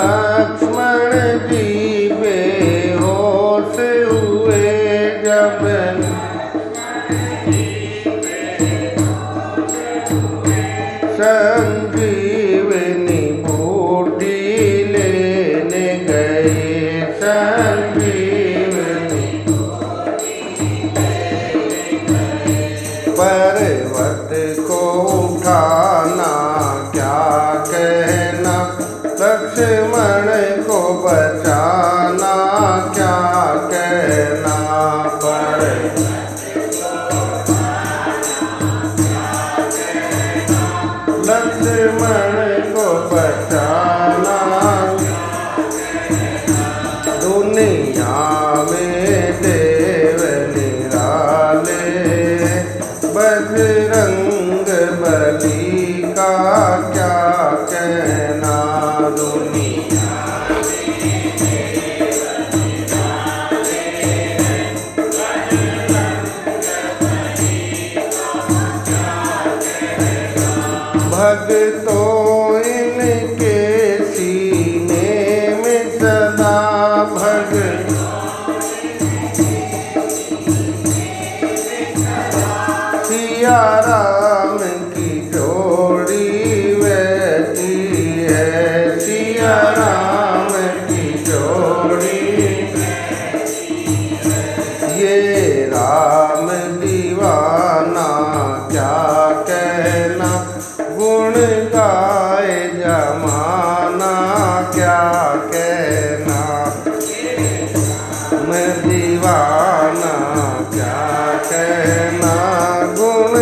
लक्ष्मण जी बेहोश हुए जब संजीवनी बूटी लेने गए संजीवनी पर्वत को उठाना क्या कहना लक्ष्मण को बचाना क्या कहना लक्ष्मण को बचाना दुनिया में देव निराले बजरंग बली का क्या कहना दुनिया भक्तों इनके सीने में सदा सिया राम की जोड़ी वैसी है सिया राम की जोड़ी ये राम दीवाना क्या कहना गुण गाए जमाना क्या कहना मैं दीवाना क्या कहना गुण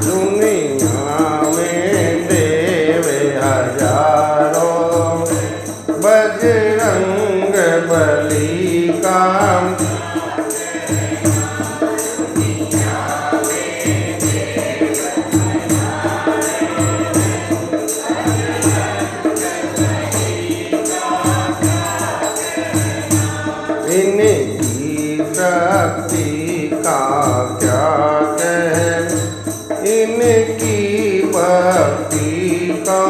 दुनिया में देव हजारों बजरंग बली का इनकी शक्ति का क्या कह इनकी भक्ति का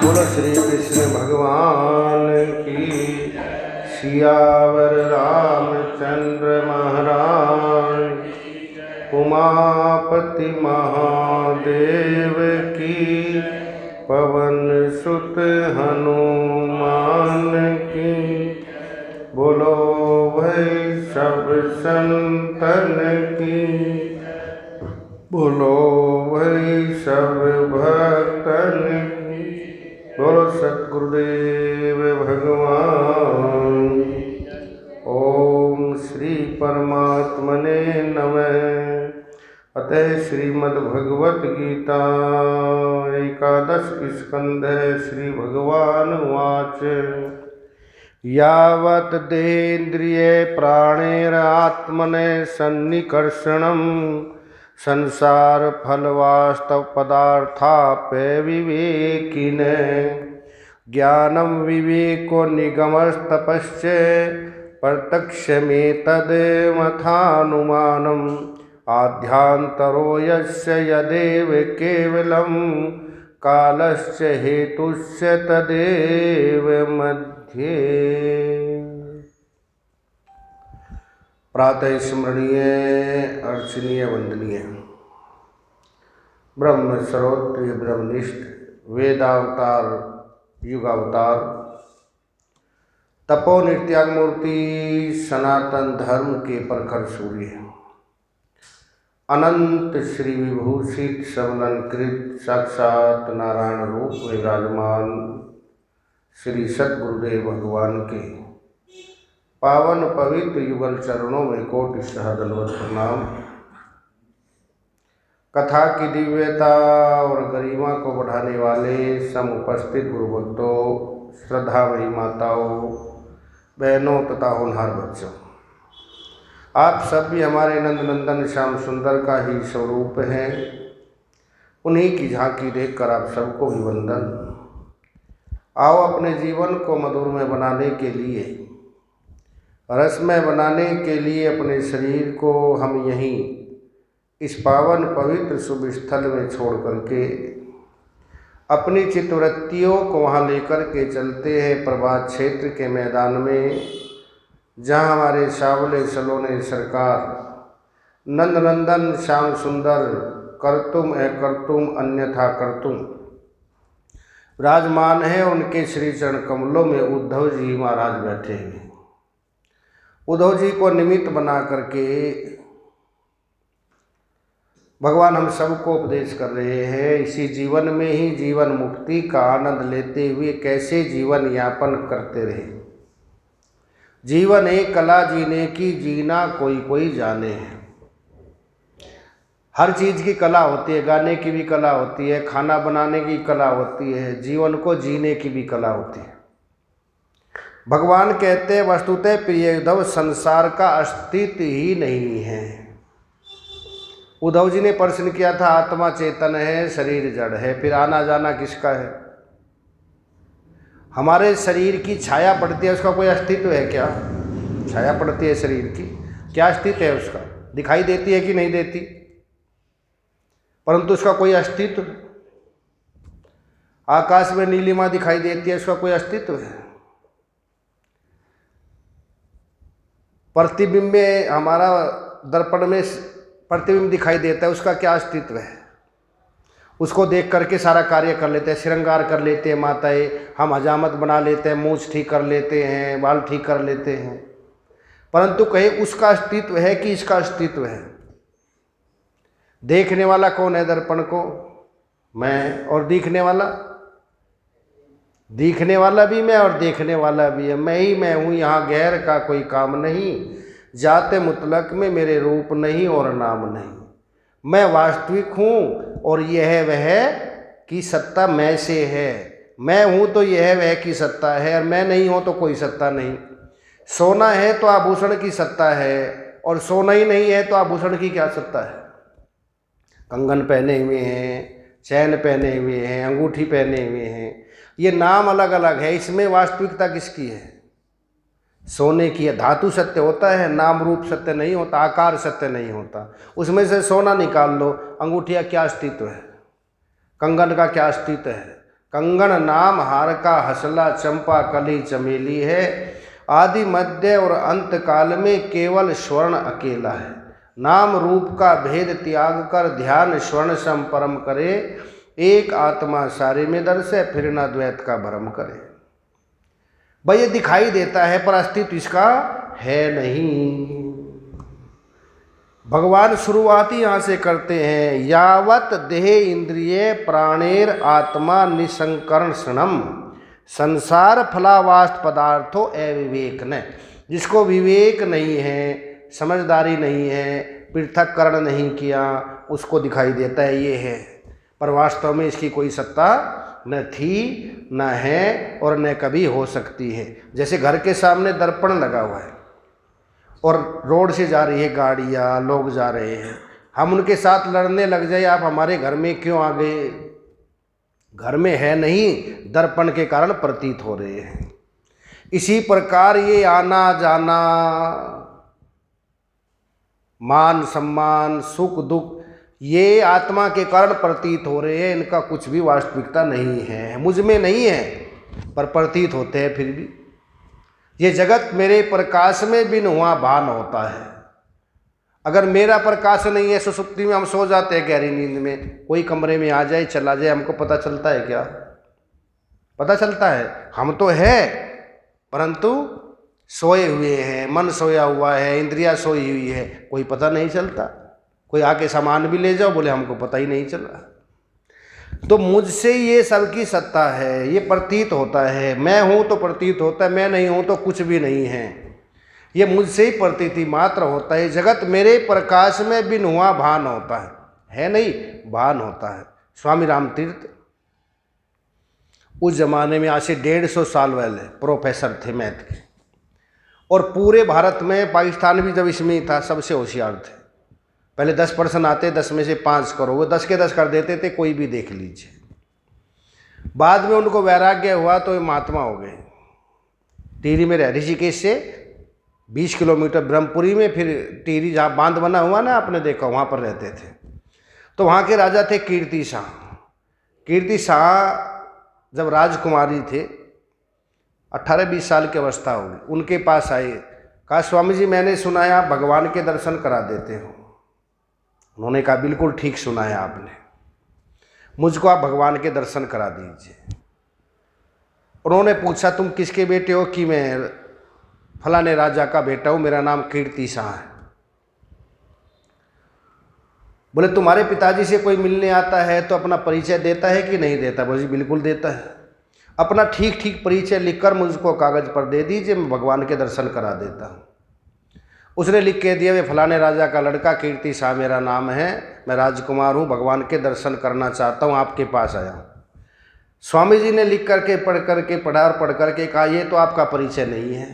बोलो श्री कृष्ण भगवान की सियावर रामचंद्र महाराज उमापति महादेव की पवन सुत हनुमान की बोलो भाई सब संतन की बोलो भाई सब भक्तन की बोलो सद्गुरुदेव भगवान। ओम श्री परमात्मने नमः। अतः श्रीमद्भगवत गीता एकादश स्कंध श्री भगवान उवाच यावत् देहेन्द्रिय प्राणेरात्मने सन्निकर्षणं संसार फलवास्तव पदार्थाप्य विवेकिने ज्ञानम विवेको निगमस्तपश्च प्रत्यक्षमेतद्मथानुमानम् आध्यान्तरो यस्य यदेव केवलं कालश्च हेतुश्च तदेव मध्ये। प्रातः स्मरणीय अर्चनीय वंदनीय ब्रह्म सर्वोत्तम ब्रह्मनिष्ठ वेदावतार युगावतार तपो नित्याग मूर्ति सनातन धर्म के प्रखर सूर्य अनंत श्री विभूषित सबलंकृत साक्षात नारायण रूप विराजमान श्री सद्गुरुदेव भगवान के पावन पवित्र युगल चरणों में कोटि सहदलवत प्रणाम। कथा की दिव्यता और गरिमा को बढ़ाने वाले समुपस्थित गुरु भक्तों, श्रद्धामयी माताओं, बहनों तथा होनहार बच्चों, आप सब भी हमारे नंद नंदन श्याम सुंदर का ही स्वरूप हैं। उन्हीं की झांकी देखकर आप सबको भी वंदन। आओ अपने जीवन को मधुरमय बनाने के लिए, रसमय बनाने के लिए अपने शरीर को हम यहीं इस पावन पवित्र शुभ स्थल में छोड़ करके अपनी चित्तवृत्तियों को वहाँ लेकर के चलते हैं प्रभात क्षेत्र के मैदान में, जहाँ हमारे सावले सलोने सरकार नंद नंदन श्याम सुंदर कर्तुम अकर्तुम अन्यथा कर्तुम विराजमान है। उनके श्री चरण कमलों में उद्धव जी महाराज बैठे हुए। उद्धव जी को निमित्त बना करके भगवान हम सबको उपदेश कर रहे हैं, इसी जीवन में ही जीवन मुक्ति का आनंद लेते हुए कैसे जीवन यापन करते रहे। जीवन एक कला जीने की, जीना कोई कोई जाने। हर चीज़ की कला होती है, गाने की भी कला होती है, खाना बनाने की कला होती है, जीवन को जीने की भी कला होती है। भगवान कहते हैं वस्तुतः प्रिय उद्धव संसार का अस्तित्व ही नहीं है। उद्धव जी ने प्रश्न किया था, आत्मा चेतन है, शरीर जड़ है, फिर आना जाना किसका है? हमारे शरीर की छाया पड़ती है, उसका कोई अस्तित्व है क्या? छाया पड़ती है शरीर की, क्या अस्तित्व है उसका? दिखाई देती है कि नहीं देती? परंतु उसका कोई अस्तित्व। आकाश में नीलिमा दिखाई देती है, उसका कोई अस्तित्व है? प्रतिबिंब में हमारा दर्पण में प्रतिबिंब दिखाई देता है, उसका क्या अस्तित्व है? उसको देख करके सारा कार्य कर लेते हैं, श्रृंगार कर लेते हैं माताएं, हम हजामत बना लेते हैं, मूंछ ठीक कर लेते हैं, बाल ठीक कर लेते हैं, परंतु कहे उसका अस्तित्व है कि इसका अस्तित्व है? देखने वाला कौन है दर्पण को? मैं। और दिखने वाला? दिखने वाला भी मैं और देखने वाला भी है, मैं ही मैं हूँ, यहाँ गैर का कोई काम नहीं। जाते मुतलक में मेरे रूप नहीं और नाम नहीं, मैं वास्तविक हूँ और यह वह की सत्ता मैं से है। मैं हूँ तो यह वह की सत्ता है, और मैं नहीं हूँ तो कोई सत्ता नहीं। सोना है तो आभूषण की सत्ता है, और सोना ही नहीं है तो आभूषण की क्या सत्ता है? कंगन पहने हुए हैं, चैन पहने हुए हैं, अंगूठी पहने हुए हैं, ये नाम अलग अलग है, इसमें वास्तविकता किसकी है? सोने की है। धातु सत्य होता है, नाम रूप सत्य नहीं होता, आकार सत्य नहीं होता। उसमें से सोना निकाल लो, अंगूठिया क्या अस्तित्व है? कंगन का क्या अस्तित्व है? कंगन नाम हार का हसला चंपा कली चमेली है, आदि मध्य और अंत काल में केवल स्वर्ण अकेला है। नाम रूप का भेद त्याग कर ध्यान स्वर्ण सम परम करे, एक आत्मा सारे में दर्शे फिर न द्वैत का भ्रम करे। भाई ये दिखाई देता है पर अस्तित्व इसका है नहीं। भगवान शुरुआत ही यहाँ से करते हैं, यावत देह इंद्रिय प्राणेर आत्मा निसंकरण क्षणम संसार फलावास्त पदार्थो अविवेक न। जिसको विवेक नहीं है, समझदारी नहीं है, पृथक्करण नहीं किया, उसको दिखाई देता है ये है, पर वास्तव में इसकी कोई सत्ता न थी, न है और न कभी हो सकती है। जैसे घर के सामने दर्पण लगा हुआ है और रोड से जा रही है गाड़ियाँ, लोग जा रहे हैं, हम उनके साथ लड़ने लग जाए, आप हमारे घर में क्यों आ गए? घर में है नहीं, दर्पण के कारण प्रतीत हो रहे हैं। इसी प्रकार ये आना जाना, मान सम्मान, सुख दुख, ये आत्मा के कारण प्रतीत हो रहे हैं, इनका कुछ भी वास्तविकता नहीं है। मुझ में नहीं है पर प्रतीत होते हैं फिर भी। ये जगत मेरे प्रकाश में बिन हुआ भान होता है। अगर मेरा प्रकाश नहीं है, सुसुप्ति में हम सो जाते हैं गहरी नींद में, कोई कमरे में आ जाए चला जाए, हमको पता चलता है क्या? पता चलता है? हम तो है परंतु सोए हुए हैं, मन सोया हुआ है, इंद्रियां सोई हुई है, कोई पता नहीं चलता। कोई आके सामान भी ले जाओ, बोले हमको पता ही नहीं चला। तो मुझसे ये सब की सत्ता है, ये प्रतीत होता है। मैं हूँ तो प्रतीत होता है, मैं नहीं हूँ तो कुछ भी नहीं है, ये मुझसे ही प्रतीति मात्र होता है। जगत मेरे प्रकाश में बिन हुआ भान होता है नहीं, भान होता है। स्वामी राम तीर्थ उस जमाने में, आज से 150 साल पहले प्रोफेसर थे मैथ के, और पूरे भारत में, पाकिस्तान भी जब इसमें था, सबसे होशियार थे। पहले 10% आते, 10 में से 5 करो, वो 10 के 10 कर देते थे, कोई भी देख लीजिए। बाद में उनको वैराग्य हुआ तो ये महात्मा हो गए। टिहरी में ऋषिकेश से 20 किलोमीटर ब्रह्मपुरी में, फिर टिहरी जहाँ बांध बना हुआ ना, आपने देखा, वहाँ पर रहते थे। तो वहाँ के राजा थे कीर्ति शाह। कीर्ति शाह जब राजकुमारी थे, 18-20 साल की अवस्था होगी, उनके पास आए, कहा स्वामी जी मैंने सुना है आप भगवान के दर्शन करा देते हो। उन्होंने कहा बिल्कुल ठीक सुना है आपने, मुझको आप भगवान के दर्शन करा दीजिए। उन्होंने पूछा तुम किसके बेटे हो? कि मैं फलाने राजा का बेटा हूँ, मेरा नाम कीर्ति शाह है। बोले तुम्हारे पिताजी से कोई मिलने आता है तो अपना परिचय देता है कि नहीं देता? बोले बिल्कुल देता है। अपना ठीक ठीक परिचय लिखकर मुझको कागज़ पर दे दीजिए, मैं भगवान के दर्शन करा देता हूँ। उसने लिख के दिया, वे फलाने राजा का लड़का कीर्ति शाह मेरा नाम है, मैं राजकुमार हूँ, भगवान के दर्शन करना चाहता हूँ, आपके पास आया हूँ। स्वामी जी ने लिख करके पढ़ करके कहा ये तो आपका परिचय नहीं है,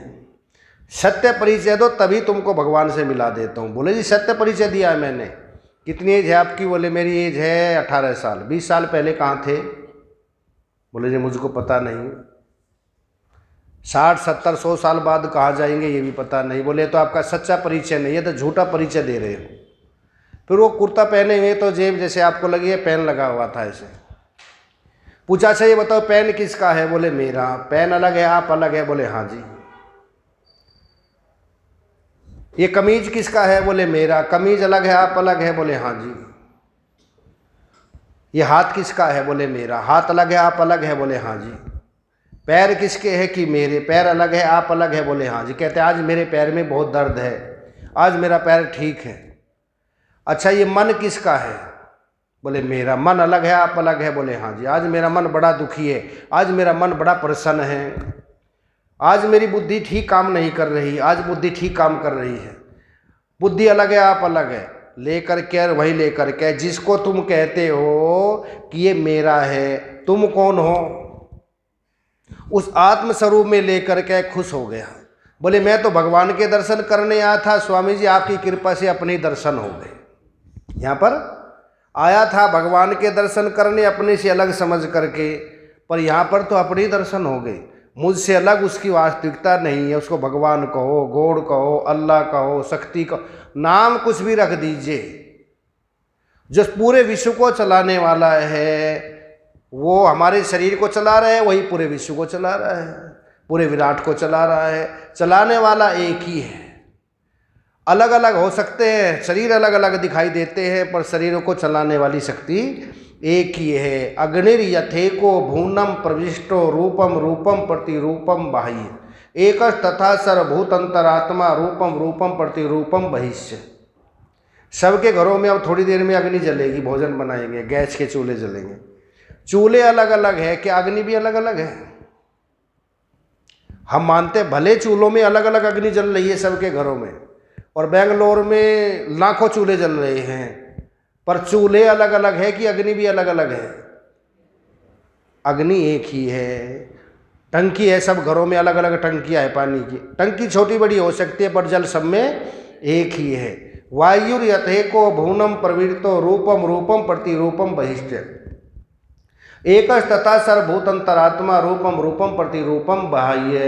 सत्य परिचय दो तभी तुमको भगवान से मिला देता हूँ। बोले जी सत्य परिचय दिया है मैंने। कितनी एज है आपकी? बोले मेरी एज है 18 साल। 20 साल पहले कहाँ थे? बोले जी मुझको पता नहीं। 60, 70, 100 साल बाद कहाँ जाएंगे ये भी पता नहीं। बोले तो आपका सच्चा परिचय नहीं है, तो झूठा परिचय दे रहे हो। फिर वो कुर्ता पहने हुए तो जेब जैसे आपको लगी है, पेन लगा हुआ था ऐसे। पूछा अच्छा ये बताओ पेन किसका है? बोले मेरा। पेन अलग है आप अलग है? बोले हाँ जी। ये कमीज किसका है? बोले मेरा। कमीज अलग है आप अलग है? बोले हाँ जी। ये हाथ किसका है? बोले मेरा। हाथ अलग है आप अलग है? बोले हाँ जी। पैर किसके है? कि मेरे। पैर अलग है आप अलग है? बोले हाँ जी। कहते आज मेरे पैर में बहुत दर्द है, आज मेरा पैर ठीक है। अच्छा ये मन किसका है? बोले मेरा। मन अलग है आप अलग है? बोले हाँ जी। आज मेरा मन बड़ा दुखी है, आज मेरा मन बड़ा प्रसन्न है, आज मेरी बुद्धि ठीक काम नहीं कर रही, आज बुद्धि ठीक काम कर रही है। बुद्धि अलग है आप अलग है, लेकर के वही लेकर के जिसको तुम कहते हो कि ये मेरा है, तुम कौन हो? उस आत्म स्वरूप में लेकर के खुश हो गया। बोले मैं तो भगवान के दर्शन करने आया था स्वामी जी, आपकी कृपा से अपने दर्शन हो गए। यहाँ पर आया था भगवान के दर्शन करने अपने से अलग समझ करके, पर यहाँ पर तो अपने दर्शन हो गए। मुझसे अलग उसकी वास्तविकता नहीं है। उसको भगवान कहो, गॉड कहो, अल्लाह कहो, शक्ति कहो, नाम कुछ भी रख दीजिए। जो पूरे विश्व को चलाने वाला है वो हमारे शरीर को चला रहा है, वही पूरे विश्व को चला रहा है, पूरे विराट को चला रहा है। चलाने वाला एक ही है। अलग अलग हो सकते हैं, शरीर अलग अलग दिखाई देते हैं, पर शरीरों को चलाने वाली शक्ति एक ही है। अग्निर यथेको भूनम प्रविष्टो रूपम रूपम प्रतिरूपम बाह्य एक तथा सर्वभूतंतरात्मा रूपम रूपम प्रतिरूपम बहिष्य। सबके घरों में अब थोड़ी देर में अग्नि जलेगी, भोजन बनाएंगे, गैस के चूल्हे जलेंगे। चूल्हे अलग अलग है, क्या अग्नि भी अलग अलग है? हम मानते भले चूल्हों में अलग अलग अग्नि जल रही है सबके घरों में, और बेंगलोर में लाखों चूल्हे जल रहे हैं, पर चूल्हे अलग अलग है कि अग्नि भी अलग अलग है? अग्नि एक ही है। टंकी है, सब घरों में अलग अलग टंकियाँ है पानी की। टंकी छोटी बड़ी हो सकती है, पर जल सब में एक ही है। वायुर यथेको भूनम प्रवृत्तो रूपम रूपम प्रतिरूपम बहिष्ठ एक तथा सर्वभूतंतरात्मा रूपम रूपम प्रतिरूपम बाह्य।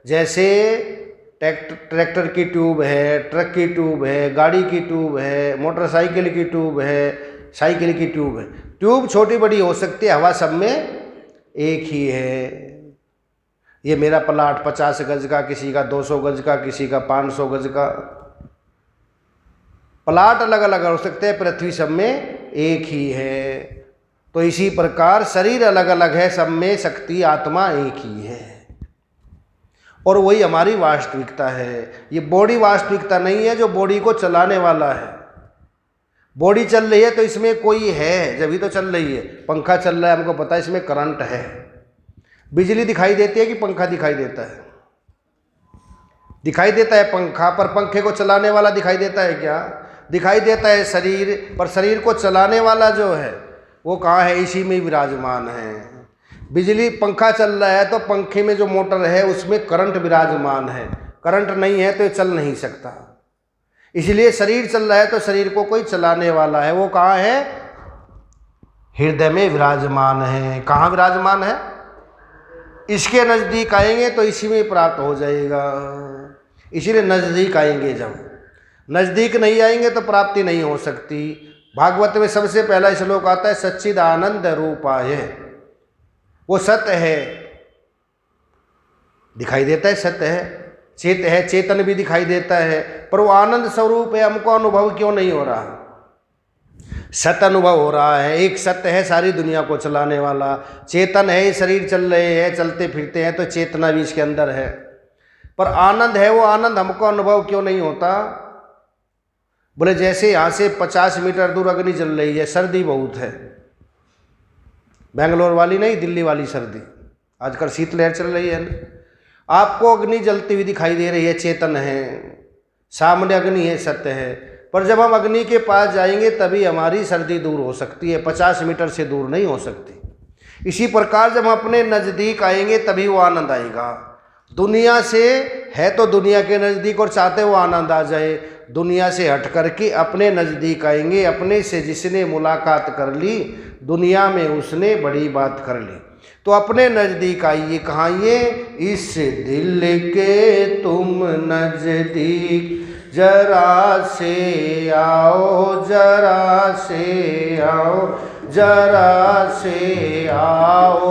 जैसे ट्रैक्टर की ट्यूब है, ट्रक की ट्यूब है, गाड़ी की ट्यूब है, मोटरसाइकिल की ट्यूब है, साइकिल की ट्यूब है। ट्यूब छोटी बड़ी हो सकती है, हवा सब में एक ही है। ये मेरा प्लाट 50 गज का, किसी का 200 गज का, किसी का 500 गज का। प्लाट अलग अलग हो सकते हैं, पृथ्वी सब में एक ही है। तो इसी प्रकार शरीर अलग अलग है, सब में शक्ति आत्मा एक ही है, और वही हमारी वास्तविकता है। ये बॉडी वास्तविकता नहीं है जो बॉडी को चलाने वाला है। बॉडी चल रही है तो इसमें कोई है, जब भी तो चल रही है। पंखा चल रहा है, हमको पता है इसमें करंट है। बिजली दिखाई देती है कि पंखा दिखाई देता है? दिखाई देता है पंखा, पर पंखे को चलाने वाला दिखाई देता है क्या? दिखाई देता है शरीर, पर शरीर को चलाने वाला जो है वो कहाँ है? इसी में विराजमान है। बिजली, पंखा चल रहा है तो पंखे में जो मोटर है उसमें करंट विराजमान है। करंट नहीं है तो ये चल नहीं सकता। इसलिए शरीर चल रहा है तो शरीर को कोई चलाने वाला है। वो कहाँ है? हृदय में विराजमान है। कहाँ विराजमान है? इसके नज़दीक आएंगे तो इसी में प्राप्त हो जाएगा। इसीलिए नज़दीक आएंगे, जब नज़दीक नहीं आएंगे तो प्राप्ति नहीं हो सकती। भागवत में सबसे पहला श्लोक आता है सच्चिदानंद रूपाय। वो सत्य है, दिखाई देता है, सत्य है, चेत है, चेतन भी दिखाई देता है, पर वो आनंद स्वरूप है। हमको अनुभव क्यों नहीं हो रहा? सत्य अनुभव हो रहा है। एक सत्य है सारी दुनिया को चलाने वाला, चेतन है, शरीर चल रहे हैं, चलते फिरते हैं, तो चेतना भी इसके अंदर है। पर आनंद है, वो आनंद हमको अनुभव क्यों नहीं होता? बोले जैसे यहाँ से 50 मीटर दूर अग्नि जल रही है, सर्दी बहुत है, बेंगलोर वाली नहीं, दिल्ली वाली सर्दी, आजकल शीतलहर चल रही है ना। आपको अग्नि जलती हुई दिखाई दे रही है, चेतन है, सामने अग्नि है, सत्य है। पर जब हम अग्नि के पास जाएंगे तभी हमारी सर्दी दूर हो सकती है, 50 मीटर से दूर नहीं हो सकती। इसी प्रकार जब हम अपने नज़दीक आएंगे तभी वो आनंद आएगा। दुनिया से है तो दुनिया के नज़दीक और चाहते वो आनंद आ जाए, दुनिया से हट करके अपने नज़दीक आएंगे। अपने से जिसने मुलाकात कर ली, दुनिया में उसने बड़ी बात कर ली। तो अपने नज़दीक आइए। कहाँ आइए? इस दिल के तुम नज़दीक जरा से आओ, जरा से आओ, जरा से आओ,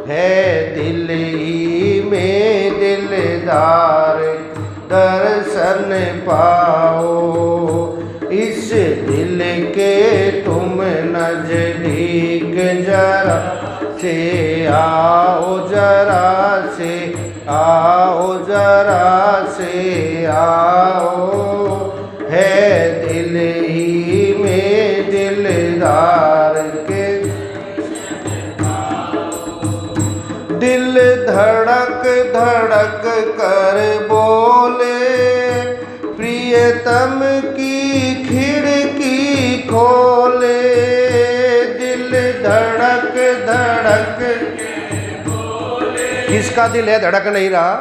है दिल ही में दिलदार दर्शन पाओ। इस दिल के तुम नज़दीक जरा से आओ, जरा से आओ, जरा से आओ, है दिल ही में दिलदार के। दिल धड़क धड़क कर बोले, प्रियतम की खिड़की खोले। दिल धड़क धड़क, किसका दिल है धड़क नहीं रहा?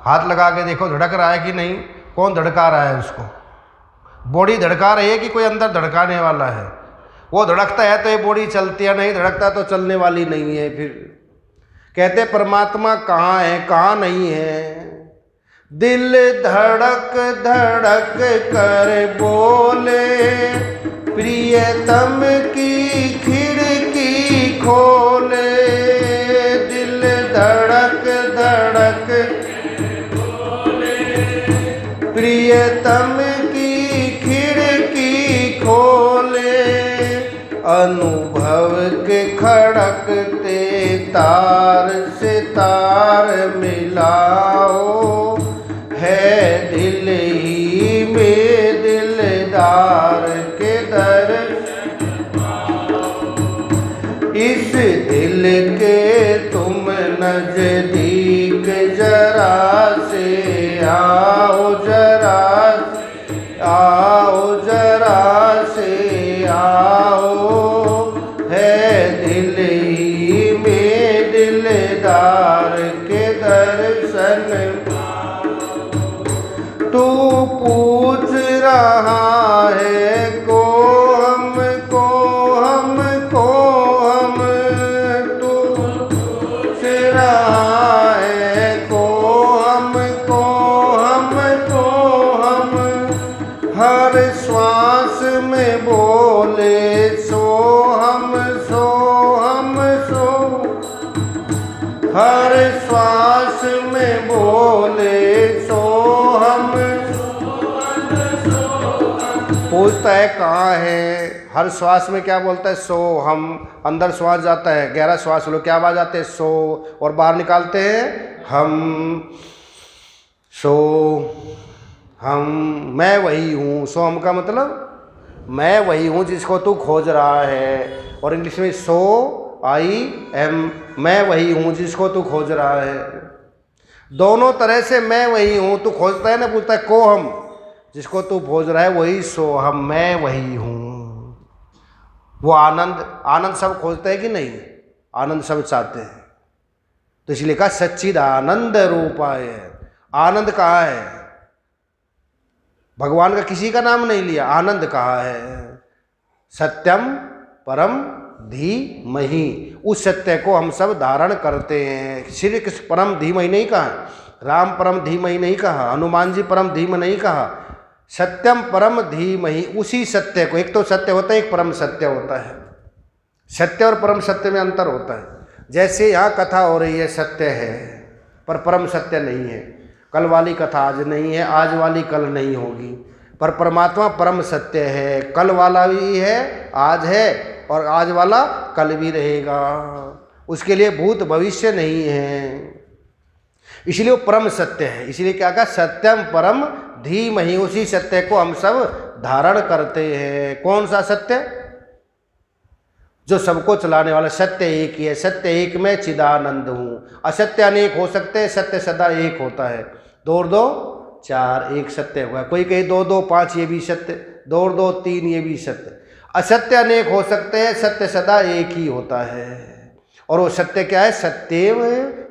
हाथ लगा के देखो धड़क रहा है कि नहीं? कौन धड़का रहा है उसको? बॉडी धड़का रही है कि कोई अंदर धड़काने वाला है? वो धड़कता है तो ये बॉडी चलती है, नहीं धड़कता तो चलने वाली नहीं है। फिर कहते परमात्मा कहाँ है, कहाँ नहीं है? दिल धड़क धड़क कर बोले, प्रियतम की खिड़की खोले। दिल धड़क धड़क प्रियतम की खिड़की खोले। अनुभव के खड़कते तार से तार मिलाओ, है दिल ही में दिलदार के दर। इस दिल के तुम नज़दीक जरा से आओ, जरा आओ, जरा से आओ, है दिल ही में दिलदार के दर्शन। तू पूछ रहा है को हमको, हमको हम। तू पूछ रहा है को हमको, हमको हम। हर श्वास में बोले सो हम, सो हम, सो। हर श्वास में बोले सो हम। पूछता है कहाँ है? हर श्वास में क्या बोलता है? सो हम। अंदर श्वास जाता है, गहरा श्वास लो, क्या आवाज आते हैं? सो। और बाहर निकालते हैं हम। सो हम, मैं वही हूँ। सो हम का मतलब मैं वही हूँ जिसको तू खोज रहा है। और इंग्लिश में सो आई एम, मैं वही हूँ जिसको तू खोज रहा है। दोनों तरह से मैं वही हूँ। तू खोजता है ना, पूछता है को हम, जिसको तू खोज रहा है वही सो हम, मैं वही हूँ। वो आनंद, आनंद सब खोजते हैं कि नहीं? आनंद सब चाहते हैं। तो इसलिए कहा सच्चिदानंद रूपाय। आनंद कहाँ है? भगवान का किसी का नाम नहीं लिया, आनंद कहा है। सत्यम परम धीमहि, उस सत्य को हम सब धारण करते हैं। श्री कृष्ण परम धीमहि नहीं कहा, राम परम धीमहि नहीं कहा, हनुमान जी परम धीम नहीं कहा, सत्यम परम धीमहि, उसी सत्य को। एक तो सत्य होता है, एक परम सत्य होता है। सत्य और परम सत्य में अंतर होता है। जैसे यहाँ कथा हो रही है, सत्य है पर परम सत्य नहीं है। कल वाली कथा आज नहीं है, आज वाली कल नहीं होगी, पर परमात्मा परम सत्य है। कल वाला भी है, आज है, और आज वाला कल भी रहेगा। उसके लिए भूत भविष्य नहीं है, इसलिए वो परम सत्य है। इसलिए क्या कहा, सत्यम परम धीमहि, उसी सत्य को हम सब धारण करते हैं। कौन सा सत्य? जो सबको चलाने वाला सत्य एक ही है। सत्य एक में चिदानंद हूँ। असत्य अनेक हो सकते हैं, सत्य सदा एक होता है। 2 और 2 4, एक सत्य हुआ। कोई कहे 2 2 5, ये भी सत्य। 2 और 2 3, ये भी सत्य। असत्य अनेक हो सकते हैं, सत्य सदा एक ही होता है। और वो सत्य क्या है? सत्येव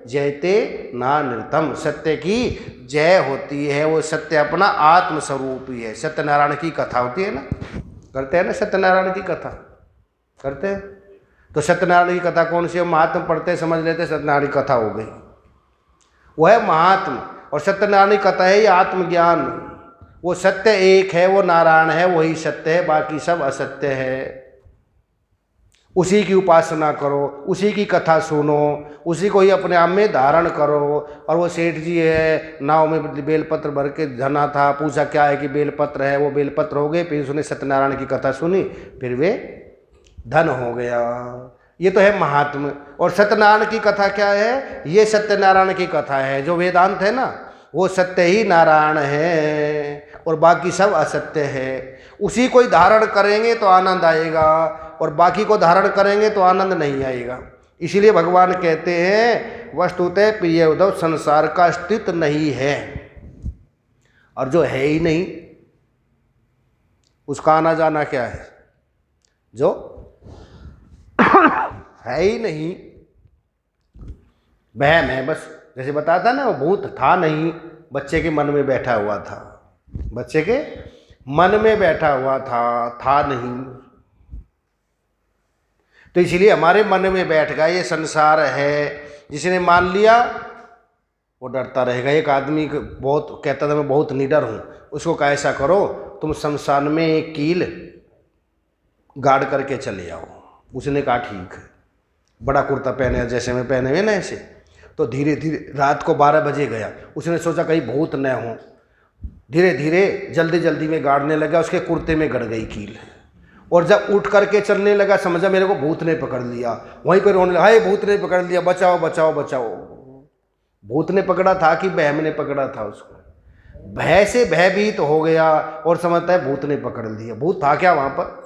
जयते नानृतम, सत्य की जय होती है। वो सत्य अपना आत्मस्वरूप ही है। सत्यनारायण की कथा होती है ना, करते हैं ना, सत्यनारायण की कथा करते हैं। तो सत्यनारायण की कथा कौन सी है? महात्मा पढ़ते समझ लेते सत्यनारायण की कथा हो गई, वो है महात्मा। और सत्यनारायण की कथा है ये आत्मज्ञान। वो सत्य एक है, वो नारायण है, वही सत्य है, बाकी सब असत्य है। उसी की उपासना करो, उसी की कथा सुनो, उसी को ही अपने आप में धारण करो। और वो सेठ जी है, नाव में बेलपत्र भर के धना था, पूछा क्या है कि बेलपत्र है, वो बेलपत्र हो गए। फिर उसने सत्यनारायण की कथा सुनी, फिर वे धन हो गया। ये तो है महात्मा। और सत्यनारायण की कथा क्या है? ये सत्यनारायण की कथा है। जो वेदांत है ना, वो सत्य ही नारायण है और बाकी सब असत्य है। उसी को ही धारण करेंगे तो आनंद आएगा, और बाकी को धारण करेंगे तो आनंद नहीं आएगा। इसीलिए भगवान कहते हैं, वस्तुतः प्रिय उद्धव, संसार का अस्तित्व नहीं है। और जो है ही नहीं, उसका आना जाना क्या है? जो है ही नहीं, वहम है बस। जैसे बताता ना, वो भूत था नहीं, बच्चे के मन में बैठा हुआ था। बच्चे के मन में बैठा हुआ था नहीं। तो इसलिए हमारे मन में बैठ गया ये संसार है। जिसने मान लिया वो डरता रहेगा। एक आदमी बहुत कहता था मैं बहुत निडर हूँ, उसको कहा ऐसा करो, तुम शमशान में एक कील गाड़ करके चले आओ। उसने कहा ठीक है। बड़ा कुर्ता पहने जैसे मैं पहने हुए ना ऐसे, तो धीरे धीरे रात को 12 बजे गया। उसने सोचा कहीं भूत न हो, धीरे धीरे जल्दी जल्दी में गाड़ने लगा, उसके कुर्ते में गड़ गई कील। और जब उठ करके चलने लगा, समझा मेरे को भूत ने पकड़ लिया। वहीं पर रोने लगा, हाय भूत ने पकड़ लिया, बचाओ बचाओ बचाओ। भूत ने पकड़ा था कि बहम ने पकड़ा था उसको? भय से भयभीत हो गया और समझता है भूत ने पकड़ लिया। भूत था क्या वहाँ पर?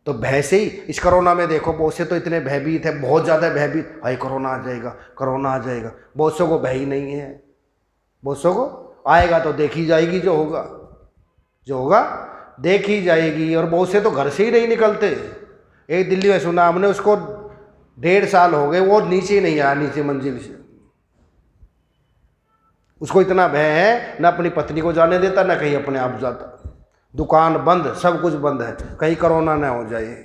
तो भय से ही। इस कोरोना में देखो, बहुत से तो इतने भयभीत है, बहुत ज़्यादा भयभीत, हाय कोरोना आ जाएगा, कोरोना आ जाएगा। बहुत सौ को भय ही नहीं है। बहुत सौ को आएगा तो देखी जाएगी, जो होगा देखी जाएगी। और बहुत से तो घर से ही नहीं निकलते। एक दिल्ली में सुना हमने, उसको 1.5 साल हो गए, वो नीचे नहीं आया, नीचे मंजिल से। उसको इतना भय है, न अपनी पत्नी को जाने देता, न कहीं अपने आप जाता। दुकान बंद, सब कुछ बंद है, कहीं कोरोना ना हो जाए।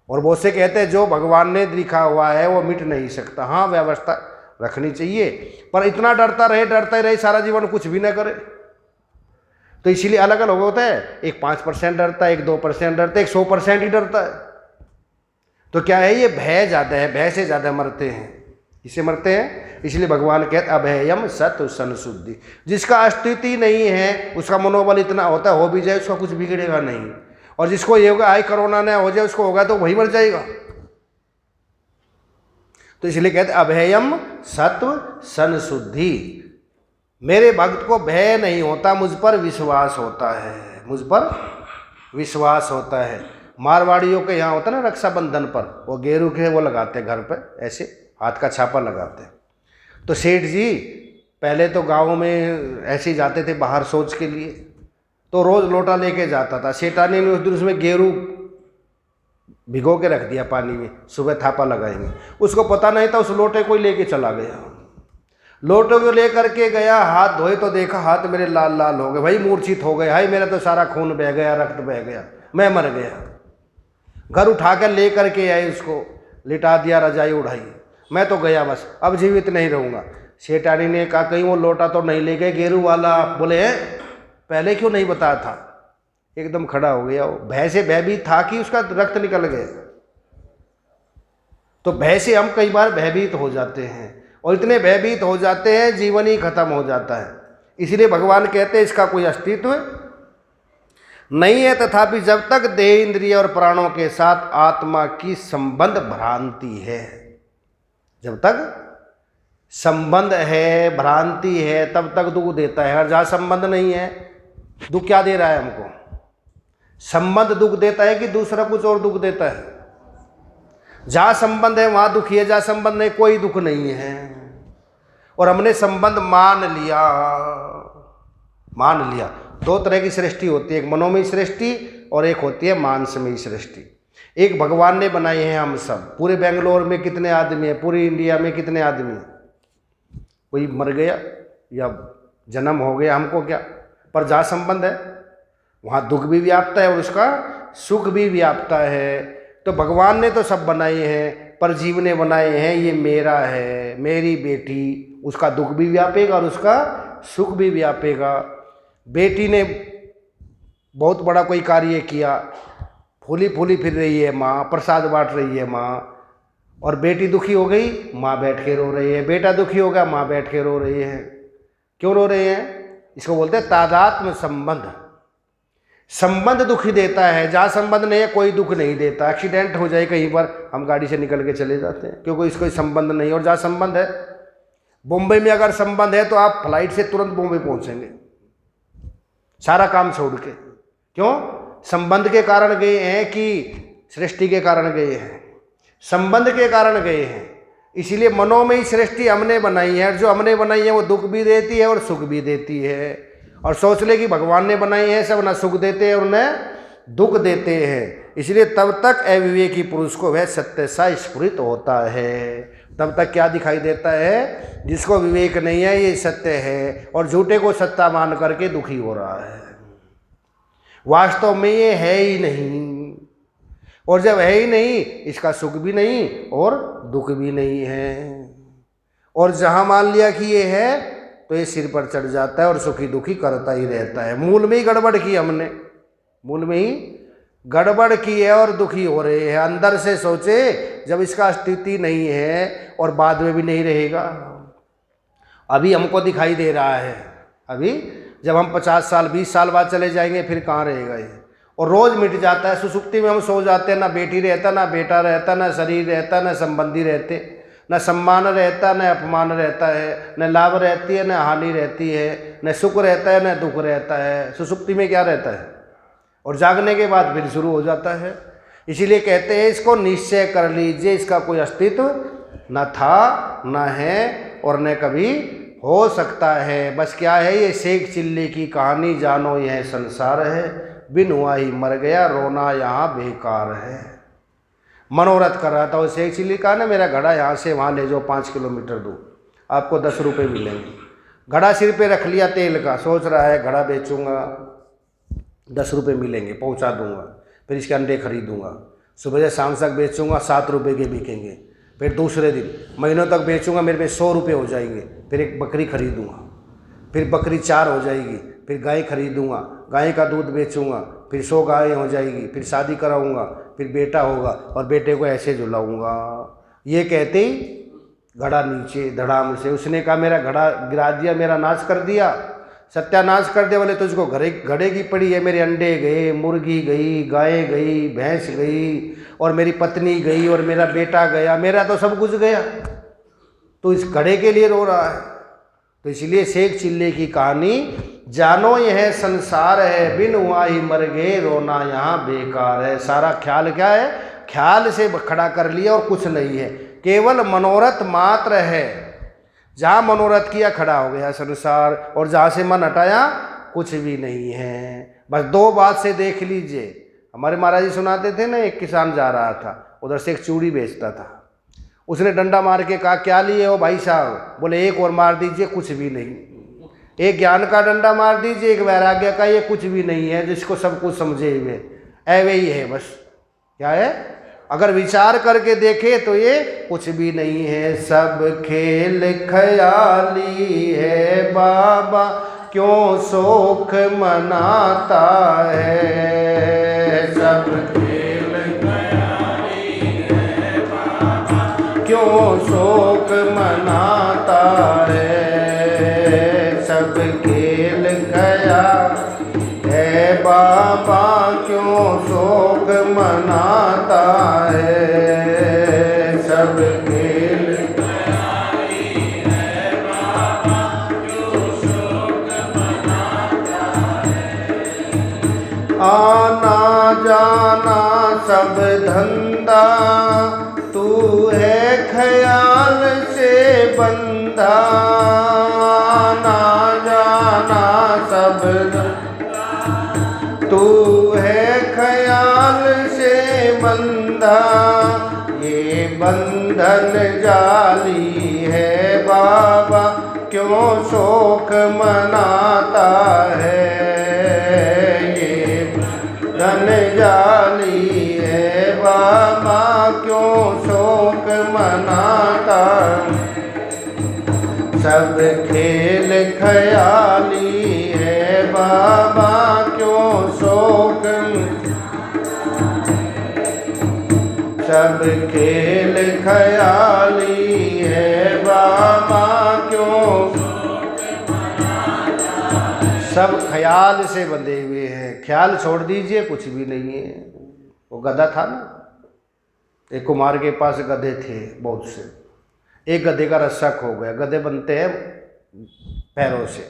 और बहुत से कहते हैं जो भगवान ने लिखा हुआ है वो मिट नहीं सकता। हाँ, व्यवस्था रखनी चाहिए, पर इतना डरता ही रहे सारा जीवन, कुछ भी ना करे। तो इसीलिए अलग अलग होता है। एक 5% डरता है, एक 2% डरता है, एक 100% ही डरता है। तो क्या है, ये भय ज़्यादा है, भय से ज़्यादा मरते हैं, इससे मरते हैं। इसलिए भगवान कहते अभयम सत संशुद्धि। जिसका अस्तित्व ही नहीं है, उसका मनोबल इतना होता है, हो भी जाए उसका कुछ बिगड़ेगा नहीं। और जिसको ये होगा आई कोरोना ना हो जाए, उसको होगा तो वही मर जाएगा। तो इसलिए कहते अभयम सत्व संशुद्धि। मेरे भक्त को भय नहीं होता, मुझ पर विश्वास होता है, मुझ पर विश्वास होता है। मारवाड़ियों के यहाँ होता है ना, रक्षाबंधन पर वो गेरू के वो लगाते घर पर, ऐसे हाथ का छापा लगाते हैं। तो सेठ जी पहले तो गाँव में ऐसे ही जाते थे बाहर शौच के लिए, तो रोज़ लोटा लेके जाता था। सेठानी ने उस दिन उसमें गेरू भिगो के रख दिया पानी में, सुबह थापा लगाएंगे। उसको पता नहीं था, उस लोटे को ही लेके चला गया। लोटो को लेकर के गया, हाथ धोए तो देखा हाथ मेरे लाल लाल हो गए, भाई मूर्छित हो गए, हाय मेरा तो सारा खून बह गया, रक्त बह गया, मैं मर गया। घर उठाकर लेकर के आए, उसको लिटा दिया, रजाई उड़ाई, मैं तो गया बस, अब जीवित नहीं रहूँगा। सेठानी ने कहा कहीं वो लोटा तो नहीं ले गए गेरू वाला? बोले पहले क्यों नहीं बताया था? एकदम खड़ा हो गया वो, भय से भयभीत था कि उसका रक्त निकल गया। तो भय से हम कई बार भयभीत हो जाते हैं, और इतने भयभीत हो जाते हैं जीवन ही खत्म हो जाता है। इसलिए भगवान कहते हैं इसका कोई अस्तित्व नहीं है। तथापि जब तक देह, इंद्रिय और प्राणों के साथ आत्मा की संबंध भ्रांति है, जब तक संबंध है, भ्रांति है, तब तक दुख देता है। और जहाँ संबंध नहीं है, दुख क्या दे रहा है हमको? संबंध दुख देता है कि दूसरा कुछ और दुख देता है? जहाँ संबंध है वहाँ दुखी है, जहाँ संबंध नहीं कोई दुख नहीं है। और हमने संबंध मान लिया। दो तरह की सृष्टि होती है, एक मनोमयी सृष्टि और एक होती है मानसमयी सृष्टि। एक भगवान ने बनाए हैं हम सब। पूरे बेंगलोर में कितने आदमी हैं? पूरी इंडिया में कितने आदमी हैं? कोई मर गया या जन्म हो गया, हमको क्या? पर जहाँ संबंध है वहाँ दुख भी व्याप्ता है और उसका सुख भी व्याप्ता है। तो भगवान ने तो सब बनाए हैं, पर जीव ने बनाए हैं ये मेरा है, मेरी बेटी, उसका दुख भी व्यापेगा और उसका सुख भी व्यापेगा। बेटी ने बहुत बड़ा कोई कार्य किया, फूली फूली फिर रही है माँ, प्रसाद बांट रही है माँ, और बेटी दुखी हो गई, माँ बैठ के रो रही है। बेटा दुखी हो गया, माँ बैठ के रो रही है। क्यों रो रहे हैं? इसको बोलते हैं तादात्म्य संबंध। संबंध दुखी देता है, जहाँ संबंध नहीं है कोई दुख नहीं देता। एक्सीडेंट हो जाए कहीं पर, हम गाड़ी से निकल के चले जाते हैं क्योंकि इसको संबंध नहीं। और जहाँ संबंध है, बॉम्बे में अगर संबंध है तो आप फ्लाइट से तुरंत बॉम्बे पहुँचेंगे, सारा काम छोड़ के। क्यों? संबंध के कारण गए हैं कि सृष्टि के कारण गए हैं? संबंध के कारण गए हैं। इसीलिए मनोमयी सृष्टि हमने बनाई है, और जो हमने बनाई है वो दुख भी देती है और सुख भी देती है। और सोच ले कि भगवान ने बनाई है सब, न सुख देते हैं और न दुख देते हैं। इसलिए तब तक अविवेकी पुरुष को वह सत्य सा स्फुरित होता है। तब तक क्या दिखाई देता है? जिसको विवेक नहीं है ये सत्य है, और झूठे को सत्ता मान करके दुखी हो रहा है। वास्तव में ये है ही नहीं, और जब है ही नहीं, इसका सुख भी नहीं और दुख भी नहीं है। और जहाँ मान लिया कि ये है तो ये सिर पर चढ़ जाता है और सुखी दुखी करता ही रहता है। मूल में ही गड़बड़ की हमने, मूल में ही गड़बड़ की है और दुखी हो रहे हैं। अंदर से सोचे, जब इसका स्थिति नहीं है और बाद में भी नहीं रहेगा। अभी हमको दिखाई दे रहा है, अभी जब हम 50 साल 20 साल बाद चले जाएंगे फिर कहाँ रहेगा ये? और रोज़ मिट जाता है। सुसुप्ति में हम सो जाते हैं, ना बेटी रहता, ना बेटा रहता, ना शरीर रहता, ना संबंधी रहते, न सम्मान रहता, न अपमान रहता है, न लाभ रहती है, न हानि रहती है, न सुख रहता है, न दुख रहता है। सुसुप्ति में क्या रहता है? और जागने के बाद फिर शुरू हो जाता है। इसीलिए कहते हैं इसको निश्चय कर लीजिए, इसका कोई अस्तित्व न था, न है और न कभी हो सकता है। बस क्या है? ये शेख चिल्ली की कहानी, जानो यह संसार है, बिन हुआ ही मर गया, रोना यहाँ बेकार है। मनोरथ कर रहा था वो शेख चिल्ली का ना, मेरा घड़ा यहाँ से वहाँ ले जाओ 5 किलोमीटर दूर, आपको 10 रुपये मिलेंगे। घड़ा सिर पे रख लिया तेल का, सोच रहा है घड़ा बेचूंगा 10 रुपये मिलेंगे, पहुँचा दूंगा, फिर इसके अंडे खरीदूंगा, सुबह से शाम तक बेचूंगा, 7 रुपये के बिकेंगे। फिर दूसरे दिन महीनों तक बेचूंगा, मेरे पे 100 रुपये हो जाएंगे। फिर एक बकरी खरीदूंगा, फिर बकरी 4 हो जाएगी। फिर गाय खरीदूंगा, गाय का दूध बेचूंगा, फिर 100 गाय हो जाएगी। फिर शादी कराऊंगा, फिर बेटा होगा और बेटे को ऐसे झुलाऊंगा। ये कहते ही घड़ा नीचे धड़ाम से, उसने कहा मेरा घड़ा गिरा दिया, मेरा नाश कर दिया, सत्यानाश कर दिया। बोले तुझको घड़े की पड़ी है, मेरे अंडे गए, मुर्गी गई, गाय गई, भैंस गई, और मेरी पत्नी गई, और मेरा बेटा गया, मेरा तो सब कुछ गया। तो इस घड़े के लिए रो रहा है। तो इसलिए शेख चिल्ले की कहानी, जानो यह संसार है, बिन हुआ ही मर गए, रोना यहाँ बेकार है। सारा ख्याल क्या है? ख्याल से खड़ा कर लिया और कुछ नहीं है, केवल मनोरथ मात्र है। जहाँ मनोरथ किया खड़ा हो गया संसार, और जहाँ से मन हटाया कुछ भी नहीं है। बस 2 बात से देख लीजिए। हमारे महाराज जी सुनाते थे ना, एक किसान जा रहा था, उधर से एक चूड़ी बेचता था, उसने डंडा मार के कहा क्या लिए हो भाई साहब? बोले एक और मार दीजिए। कुछ भी नहीं। एक ज्ञान का डंडा मार दीजिए, एक वैराग्य का, ये कुछ भी नहीं है, जिसको सब कुछ समझे हुए ऐवे ही है बस। क्या है? अगर विचार करके देखे तो ये कुछ भी नहीं है। सब खेल ख्याली है बाबा, क्यों शोक मनाता है। सब खेल ख्याली है बाबा, क्यों शोक मनाता है। सब खेल खया है बाबा, क्यों शोक मनाता है। सब खेल खयाली है बाबा, क्यों शोक मनाता है। आना जाना सब धंधा, तू है ख्याल से बंधा। सब तू है ख्याल से बंधा, ये बंधन जाली है बाबा, क्यों शोक मनाता है। ये बंधन जाली है बाबा, क्यों शोक मनाता। सब खेल ख्याली है बाबा, क्यों शोक। सब खेल ख्याली है बाबा, क्यों। सब ख्याल से बंधे हुए हैं। ख्याल छोड़ दीजिए, कुछ भी नहीं है। वो गधा था ना, एक कुमार के पास गधे थे बहुत से। एक गधे का रस्सा खो गया। गधे बनते हैं पैरों से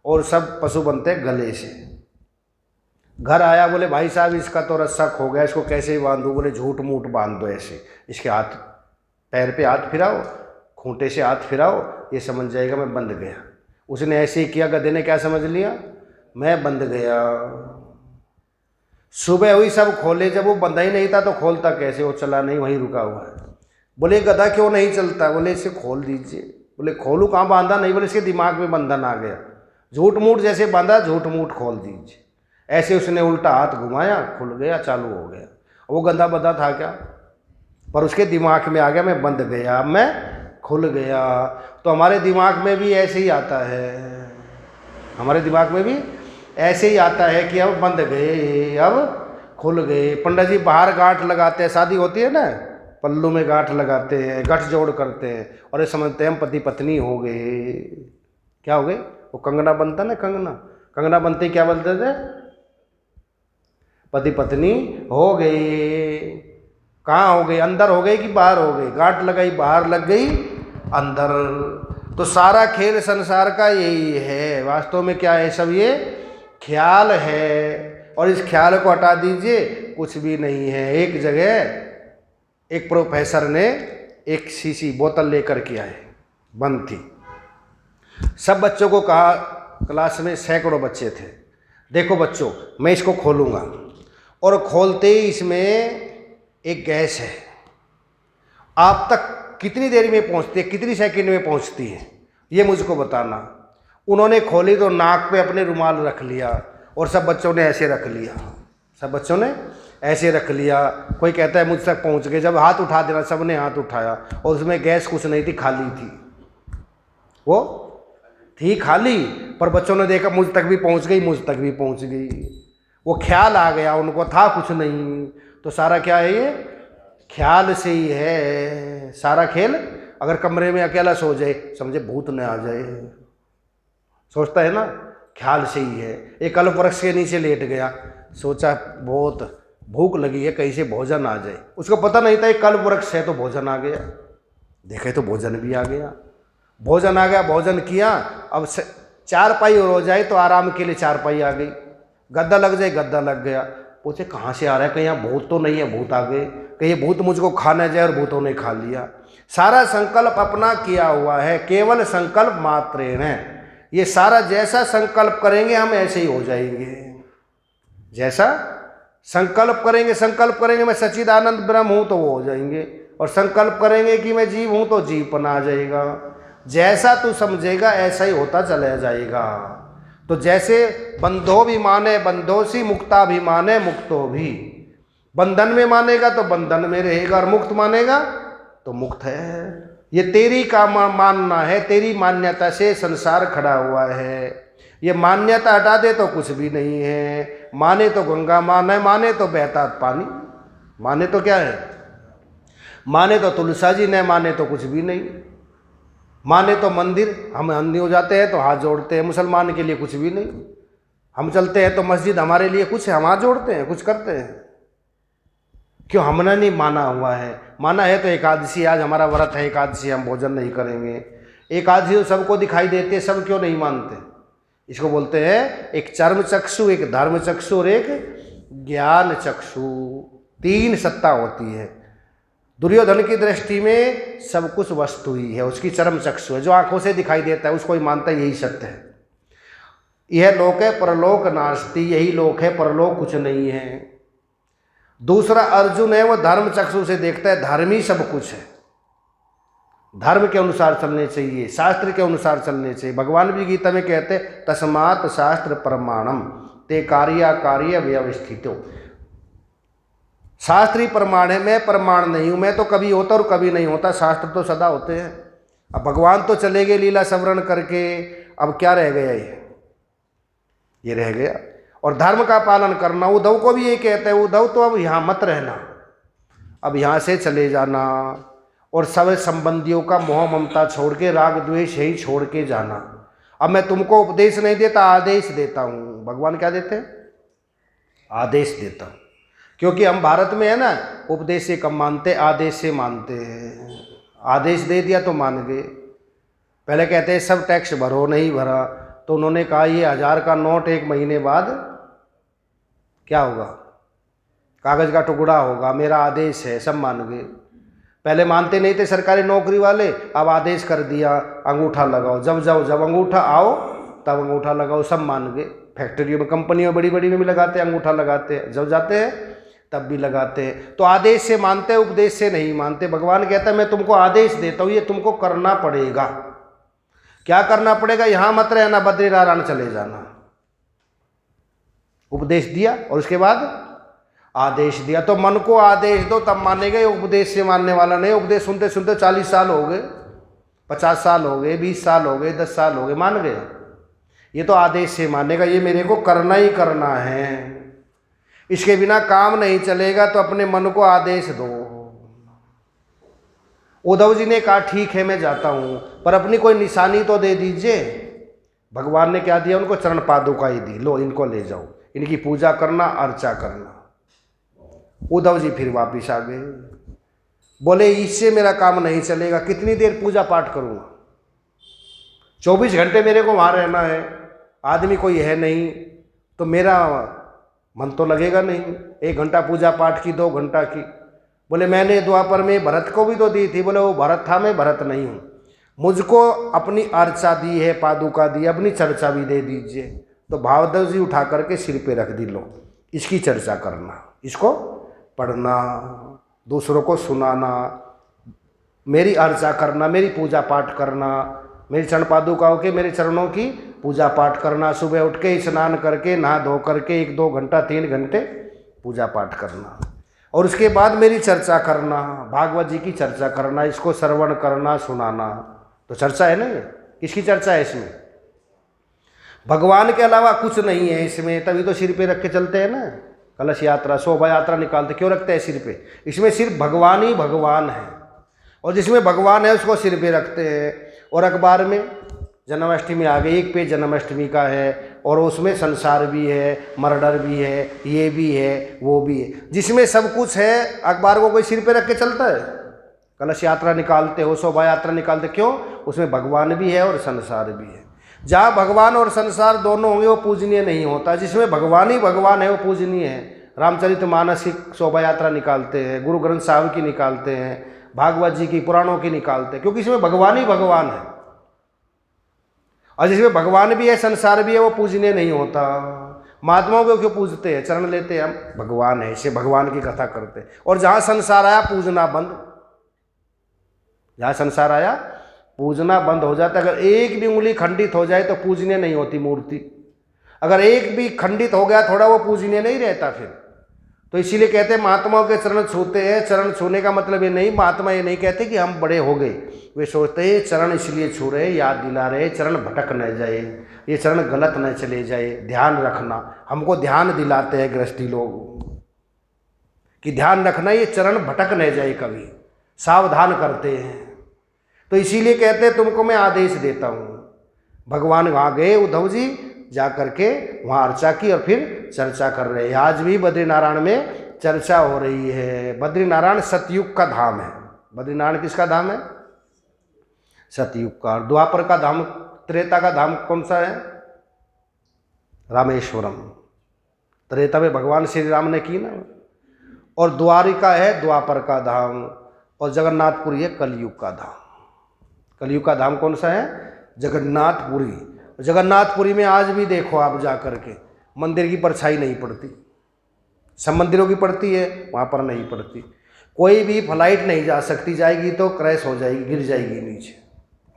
और सब पशु बनते हैं गले से। घर आया, बोले भाई साहब इसका तो रस्सा खो गया, इसको कैसे बांधूं? बोले झूठ मूठ बांध दो ऐसे, इसके हाथ पैर पे हाथ फिराओ, खूंटे से हाथ फिराओ, ये समझ जाएगा मैं बंध गया। उसने ऐसे ही किया। गधे ने क्या समझ लिया? मैं बंध गया। सुबह हुई, सब खोले। जब वो बंधा ही नहीं था तो खोलता कैसे? वो चला नहीं, वहीं रुका हुआ है। बोले गधा क्यों नहीं चलता? बोले इसे खोल दीजिए। बोले खोलूं कहाँ? बांधा नहीं। बोले इसके दिमाग में बंधन आ गया। झूठ मूठ जैसे बांधा, झूठ मूठ खोल दीजिए। ऐसे उसने उल्टा हाथ घुमाया, खुल गया, चालू हो गया। वो गंदा बंधा था क्या? पर उसके दिमाग में आ गया मैं बंध गया, मैं खुल गया। तो हमारे दिमाग में भी ऐसे ही आता है। हमारे दिमाग में भी ऐसे ही आता है कि अब बंध गए, अब खुल गए। पंडित जी बाहर गांठ लगाते हैं, शादी होती है ना, पल्लू में गांठ लगाते हैं, गठजोड़ करते हैं और ये समझते हैं हम पति पत्नी हो गए। क्या हो गए? वो कंगना बनता ना, कंगना बनते क्या बोलते थे? पति पत्नी हो गई। कहाँ हो गई? अंदर हो गई कि बाहर हो गई? गांठ लगाई बाहर, लग गई अंदर। तो सारा खेल संसार का यही है। वास्तव में क्या है? सब ये ख्याल है। और इस ख्याल को हटा दीजिए, कुछ भी नहीं है। एक जगह एक प्रोफेसर ने एक शीशी बोतल लेकर के आए, बंद थी। सब बच्चों को कहा, क्लास में सैकड़ों बच्चे थे, देखो बच्चों मैं इसको खोलूँगा। और खोलते ही इसमें एक गैस है। आप तक कितनी देर में पहुँचती है, कितनी सेकंड में पहुँचती है, ये मुझको बताना। उन्होंने खोली तो नाक पे अपने रुमाल रख लिया और सब बच्चों ने ऐसे रख लिया। सब बच्चों ने ऐसे रख लिया। कोई कहता है मुझ तक पहुंच गए। जब हाथ उठा देना, सब ने हाथ उठाया और उसमें गैस कुछ नहीं थी, खाली थी। वो थी खाली, पर बच्चों ने देखा मुझ तक भी पहुंच गई, मुझ तक भी पहुंच गई। वो ख्याल आ गया, उनको था कुछ नहीं। तो सारा क्या है? ये ख्याल से ही है सारा खेल। अगर कमरे में अकेला सो जाए, समझे भूत न आ जाए, सोचता है ना, ख्याल से ही है। एक कल्प वृक्ष के नीचे लेट गया, सोचा बहुत भूख लगी है, कहीं से भोजन आ जाए। उसको पता नहीं था एक कल्प वृक्ष है, तो भोजन आ गया। देखे तो भोजन भी आ गया। भोजन आ गया, भोजन किया। अब चारपाई और हो जाए तो आराम के लिए चारपाई आ गई। गद्दा लग जाए, गद्दा लग गया। पूछे कहाँ से आ रहा है? कहीं यहाँ भूत तो नहीं है? भूत आ गए। कहीं भूत मुझको खा न जाए, और भूतों ने खा लिया। सारा संकल्प अपना किया हुआ है, केवल संकल्प मात्रेण है। ये सारा जैसा संकल्प करेंगे हम ऐसे ही हो जाएंगे। जैसा संकल्प करेंगे मैं सच्चिदानंद ब्रह्म हूँ, तो वो हो जाएंगे। और संकल्प करेंगे कि मैं जीव हूँ तो जीवपन आ जाएगा। जैसा तू समझेगा ऐसा ही होता चला जाएगा। तो जैसे बंधो भी माने बंधोसी, मुक्ता भी माने मुक्तो भी। बंधन में मानेगा तो बंधन में रहेगा, और मुक्त मानेगा तो मुक्त है। ये तेरी का मानना है, तेरी मान्यता से संसार खड़ा हुआ है। ये मान्यता हटा दे तो कुछ भी नहीं है। माने तो गंगा माने, माने तो बहता पानी, माने तो क्या है, माने तो तुलसा जी, न माने तो कुछ भी नहीं। माने तो मंदिर, हम अंधे हो जाते हैं तो हाथ जोड़ते हैं, मुसलमान के लिए कुछ भी नहीं। हम चलते हैं तो मस्जिद हमारे लिए कुछ है, हम हाथ जोड़ते हैं, कुछ करते हैं। क्यों? हमने नहीं माना हुआ है। माना है तो एकादशी, आज हमारा व्रत है, एकादशी हम भोजन नहीं करेंगे। एकादशी तो सबको दिखाई देती है, सब क्यों नहीं मानते? इसको बोलते हैं एक चर्म चक्षु, एक धर्म चक्षु और एक ज्ञान चक्षु। तीन सत्ता होती है। दुर्योधन की दृष्टि में सब कुछ वस्तु ही है, उसकी चरम चक्षु है, जो आंखों से दिखाई देता है उसको ही मानता है यही सत्य है। यह लोक है परलोक नास्ति, यही लोक है परलोक कुछ नहीं है। दूसरा अर्जुन है, वो धर्म चक्षु से देखता है, धर्म ही सब कुछ है। धर्म के अनुसार चलने चाहिए, शास्त्र के अनुसार चलने चाहिए। भगवान भी गीता में कहते हैं तस्मात् शास्त्र प्रमाणम ते कार्य व्यवस्थितो। शास्त्री प्रमाण है, मैं प्रमाण नहीं हूँ। मैं तो कभी होता और कभी नहीं होता, शास्त्र तो सदा होते हैं। अब भगवान तो चले गए लीला सवरण करके, अब क्या रह गया? ये रह गया। और धर्म का पालन करना, उद्धव को भी ये कहते हैं, उद्धव तो अब यहाँ मत रहना, अब यहाँ से चले जाना, और सब संबंधियों का मोह ममता छोड़ के, राग द्वेष यही छोड़ के जाना। अब मैं तुमको उपदेश नहीं देता, आदेश देता हूँ। भगवान क्या देते हैं? आदेश देता हूँ। क्योंकि हम भारत में है ना, उपदेश से कम मानते, आदेश से मानते हैं। आदेश दे दिया तो मान गए। पहले कहते हैं सब टैक्स भरो, नहीं भरा तो उन्होंने कहा ये 1000 का नोट 1 महीने बाद क्या होगा? कागज़ का टुकड़ा होगा, मेरा आदेश है, सब मान गए। पहले मानते नहीं थे सरकारी नौकरी वाले, अब आदेश कर दिया अंगूठा लगाओ, जब जाओ, जब अंगूठा आओ तब अंगूठा लगाओ, सब मान गए। फैक्ट्रियों में, कंपनियों बड़ी बड़ी में भी लगाते हैं, अंगूठा लगाते हैं, जब जाते हैं तब भी लगाते हैं। तो आदेश से मानते हैं, उपदेश से नहीं मानते। भगवान कहता है मैं तुमको आदेश देता हूँ, ये तुमको करना पड़ेगा। क्या करना पड़ेगा? यहाँ मत रहना, बद्रीनारायण चले जाना। उपदेश दिया और उसके बाद आदेश दिया। तो मन को आदेश दो तब मानेगा, ये उपदेश से मानने वाला नहीं। उपदेश सुनते सुनते 40 साल हो गए, 50 साल हो गए, 20 साल हो गए, 10 साल हो गए, मान गए। ये तो आदेश से मानेगा, ये मेरे को करना ही करना है, इसके बिना काम नहीं चलेगा। तो अपने मन को आदेश दो। उद्धव जी ने कहा ठीक है मैं जाता हूँ, पर अपनी कोई निशानी तो दे दीजिए। भगवान ने क्या दिया उनको? चरण पादुका ही दी, लो इनको ले जाओ, इनकी पूजा करना, अर्चा करना। उद्धव जी फिर वापिस आ गए, बोले इससे मेरा काम नहीं चलेगा, कितनी देर पूजा पाठ करूँगा? 24 घंटे मेरे को वहाँ रहना है, आदमी कोई है नहीं, तो मेरा मन तो लगेगा नहीं। 1 घंटा पूजा पाठ की, 2 घंटा की। बोले मैंने द्वापर में भरत को भी तो दी थी। बोले वो भरत था, मैं भरत नहीं हूँ। मुझको अपनी अर्चा दी है, पादुका दी, अपनी चर्चा भी दे दीजिए। तो भावदेव जी उठा करके सिर पे रख दी, लो इसकी चर्चा करना, इसको पढ़ना, दूसरों को सुनाना, मेरी अर्चा करना, मेरी पूजा पाठ करना, मेरी चरण पादुकाओं के, मेरे चरणों की पूजा पाठ करना। सुबह उठ के स्नान करके, नहा धो करके 1-2 घंटा, 3 घंटे पूजा पाठ करना, और उसके बाद मेरी चर्चा करना, भागवत जी की चर्चा करना, इसको श्रवण करना, सुनाना। तो चर्चा है ना ये? किसकी चर्चा है इसमें? भगवान के अलावा कुछ नहीं है इसमें। तभी तो सिर पे रख के चलते हैं ना, कलश यात्रा, शोभा यात्रा निकालते। क्यों रखते हैं सिर पे? इसमें सिर्फ भगवान ही भगवान है, और जिसमें भगवान है उसको सिर पे रखते हैं। और अखबार में जन्माष्टमी आ गई, 1 पेज जन्माष्टमी का है, और उसमें संसार भी है, मर्डर भी है, ये भी है, वो भी है, जिसमें सब कुछ है। अखबार को कोई सिर पे रख के चलता है? कलश यात्रा निकालते हो, शोभा यात्रा निकालते, क्यों? उसमें भगवान भी है और संसार भी है। जहाँ भगवान और संसार दोनों होंगे वो पूजनीय नहीं होता। जिसमें भगवान ही भगवान है वो पूजनीय है। रामचरितमानस की शोभा यात्रा निकालते हैं, गुरु ग्रंथ साहिब की निकालते हैं, भागवत जी की, पुराणों की निकालते हैं, क्योंकि इसमें भगवान ही भगवान है। और जिसमें भगवान भी है, संसार भी है, वो पूजनीय नहीं होता। महात्माओं को क्यों पूजते हैं? चरण लेते हैं हम, भगवान है, इसे भगवान की कथा करते हैं। और जहाँ संसार आया पूजना बंद, जहाँ संसार आया पूजना बंद हो जाता है। अगर एक भी उंगली खंडित हो जाए तो पूजनीय नहीं होती मूर्ति। अगर एक भी खंडित हो गया थोड़ा, वो पूजनीय नहीं रहता फिर। तो इसीलिए कहते हैं महात्माओं के चरण छूते हैं। चरण छूने का मतलब ये नहीं, महात्मा ये नहीं कहते कि हम बड़े हो गए, वे सोचते हैं चरण इसलिए छू रहे, याद दिला रहे, चरण भटक न जाए, ये चरण गलत न चले जाए, ध्यान रखना। हमको ध्यान दिलाते हैं गृहस्थी लोग कि ध्यान रखना, ये चरण भटक न जाए, कभी सावधान करते हैं। तो इसीलिए कहते हैं तुमको मैं आदेश देता हूँ। भगवान वहाँ गए उद्धव जी, जा करके वहाँ अर्चा की और फिर चर्चा कर रहे हैं। आज भी बद्रीनारायण में चर्चा हो रही है। बद्रीनारायण सतयुग का धाम है। बद्रीनारायण किसका धाम है? सतयुग का। द्वापर का धाम, त्रेता का धाम कौन सा है? रामेश्वरम। त्रेता में भगवान श्री राम ने की ना, और द्वारिका है द्वापर का धाम, और जगन्नाथपुरी है कलयुग का धाम। कलयुग का धाम कौन सा है? जगन्नाथपुरी। जगन्नाथपुरी में आज भी देखो आप जा करके, मंदिर की परछाई नहीं पड़ती। सब मंदिरों की पड़ती है, वहाँ पर नहीं पड़ती। कोई भी फ्लाइट नहीं जा सकती, जाएगी तो क्रैश हो जाएगी, गिर जाएगी नीचे।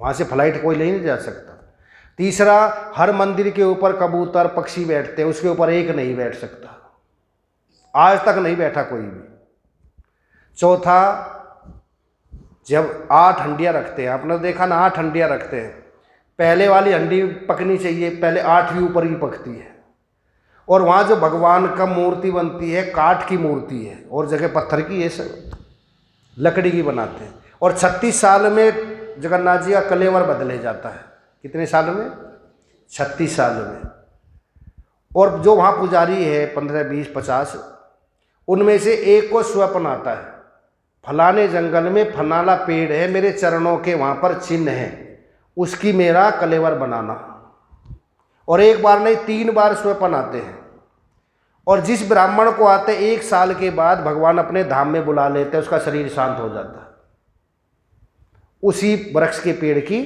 वहाँ से फ्लाइट कोई नहीं जा सकता। तीसरा, हर मंदिर के ऊपर कबूतर पक्षी बैठते हैं, उसके ऊपर एक नहीं बैठ सकता, आज तक नहीं बैठा कोई भी। चौथा, जब 8 हंडियाँ रखते हैं, आपने देखा ना 8 हंडियाँ रखते हैं, पहले वाली हंडी पकनी चाहिए, पहले 8वीं ऊपर ही पकती है। और वहाँ जो भगवान का मूर्ति बनती है, काठ की मूर्ति है, और जगह पत्थर की है, सब लकड़ी की बनाते हैं। और 36 साल में जगन्नाथ जी का कलेवर बदले जाता है। कितने साल में? 36 साल में। और जो वहाँ पुजारी है 15, 20, 50, उनमें से एक को स्वप्न आता है, फलाने जंगल में फलाना पेड़ है, मेरे चरणों के वहाँ पर चिन्ह है, उसकी मेरा कलेवर बनाना। और एक बार नहीं 3 बार स्वप्न आते हैं। और जिस ब्राह्मण को आते 1 साल के बाद भगवान अपने धाम में बुला लेते हैं, उसका शरीर शांत हो जाता है। उसी वृक्ष के पेड़ की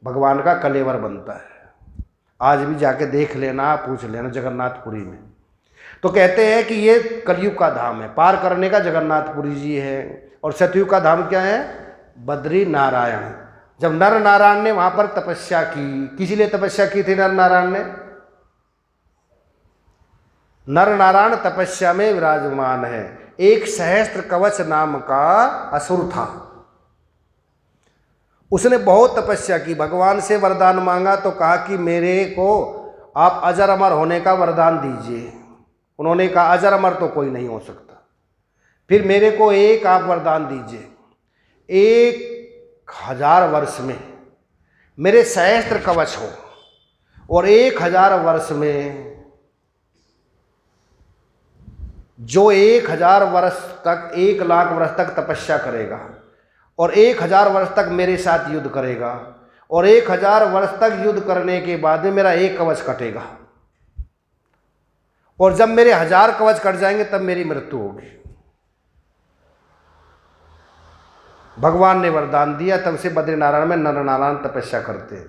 भगवान का कलेवर बनता है। आज भी जाके देख लेना, पूछ लेना जगन्नाथपुरी में। तो कहते हैं कि ये कलयुग का धाम है, पार करने का जगन्नाथपुरी जी है। और सतयुग का धाम क्या है? बद्री नारायण। जब नर नारायण ने वहां पर तपस्या की, किसी लिए तपस्या की थी नर नारायण ने? नर नारायण तपस्या में विराजमान है। एक सहस्त्र कवच नाम का असुर था, उसने बहुत तपस्या की, भगवान से वरदान मांगा तो कहा कि मेरे को आप अजर अमर होने का वरदान दीजिए। उन्होंने कहा अजर अमर तो कोई नहीं हो सकता। फिर मेरे को एक आप वरदान दीजिए, 1000 वर्ष में मेरे सहस्त्र कवच हो, और 1000 वर्ष में जो 1000 वर्ष तक, 1 लाख वर्ष तक तपस्या करेगा, और 1000 वर्ष तक मेरे साथ युद्ध करेगा, और 1000 वर्ष तक युद्ध करने के बाद में मेरा एक कवच कटेगा, और जब मेरे 1000 कवच कट जाएंगे तब मेरी मृत्यु होगी। भगवान ने वरदान दिया। तब से बद्रीनारायण में नर नारायण तपस्या करते हैं।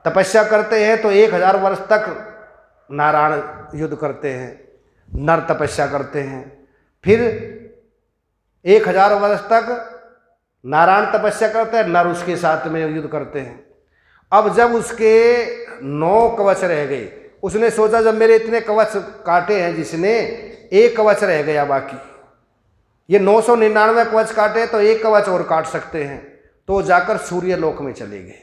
तपस्या करते हैं तो 1000 वर्ष तक नारायण युद्ध करते हैं, नर तपस्या करते हैं। फिर 1000 वर्ष तक नारायण तपस्या करते हैं, नर उसके साथ में युद्ध करते हैं। अब जब उसके 9 कवच रह गए, उसने सोचा जब मेरे इतने कवच काटे हैं, जिसने एक कवच रह गया, बाकी ये 999 कवच काटे तो एक कवच और काट सकते हैं। तो जाकर सूर्य लोक में चले गए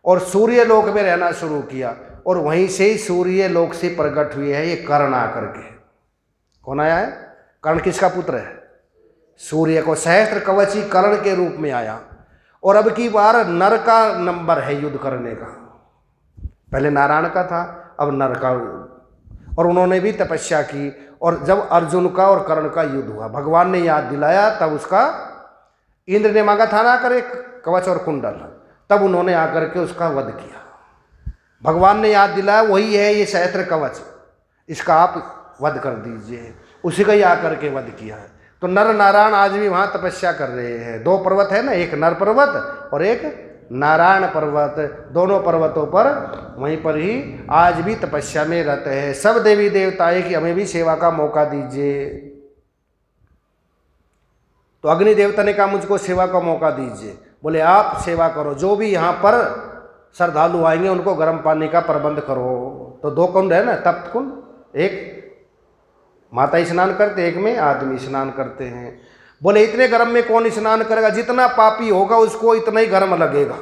और सूर्य लोक में रहना शुरू किया, और वहीं से ही सूर्य लोक से प्रकट हुए हैं ये कर्ण आकर के। कौन आया है? कर्ण किसका पुत्र है? सूर्य को सहस्त्र कवची कर्ण के रूप में आया। और अब की बार नर का नंबर है युद्ध करने का। पहले नारायण का था, अब नर का। और उन्होंने भी तपस्या की, और जब अर्जुन का और कर्ण का युद्ध हुआ, भगवान ने याद दिलाया, तब उसका इंद्र ने मांगा था ना कर एक कवच और कुंडल, तब उन्होंने आकर के उसका वध किया। भगवान ने याद दिलाया, वही है ये सहस्त्र कवच, इसका आप वध कर दीजिए। उसी का ही आकर के वध किया है। तो नर नारायण आज भी वहाँ तपस्या कर रहे हैं। 2 पर्वत है ना, एक नर पर्वत और एक नारायण पर्वत। दोनों पर्वतों पर वहीं पर ही आज भी तपस्या में रहते हैं सब देवी देवताएं कि हमें भी सेवा का मौका दीजिए। तो अग्नि देवता ने कहा मुझको सेवा का मौका दीजिए। बोले आप सेवा करो, जो भी यहाँ पर श्रद्धालु आएंगे उनको गर्म पानी का प्रबंध करो। तो 2 कुंड है ना, तप्त कुंड, एक माता स्नान करते, एक में आदमी स्नान करते हैं। बोले इतने गर्म में कौन स्नान करेगा, जितना पापी होगा उसको इतना ही गर्म लगेगा।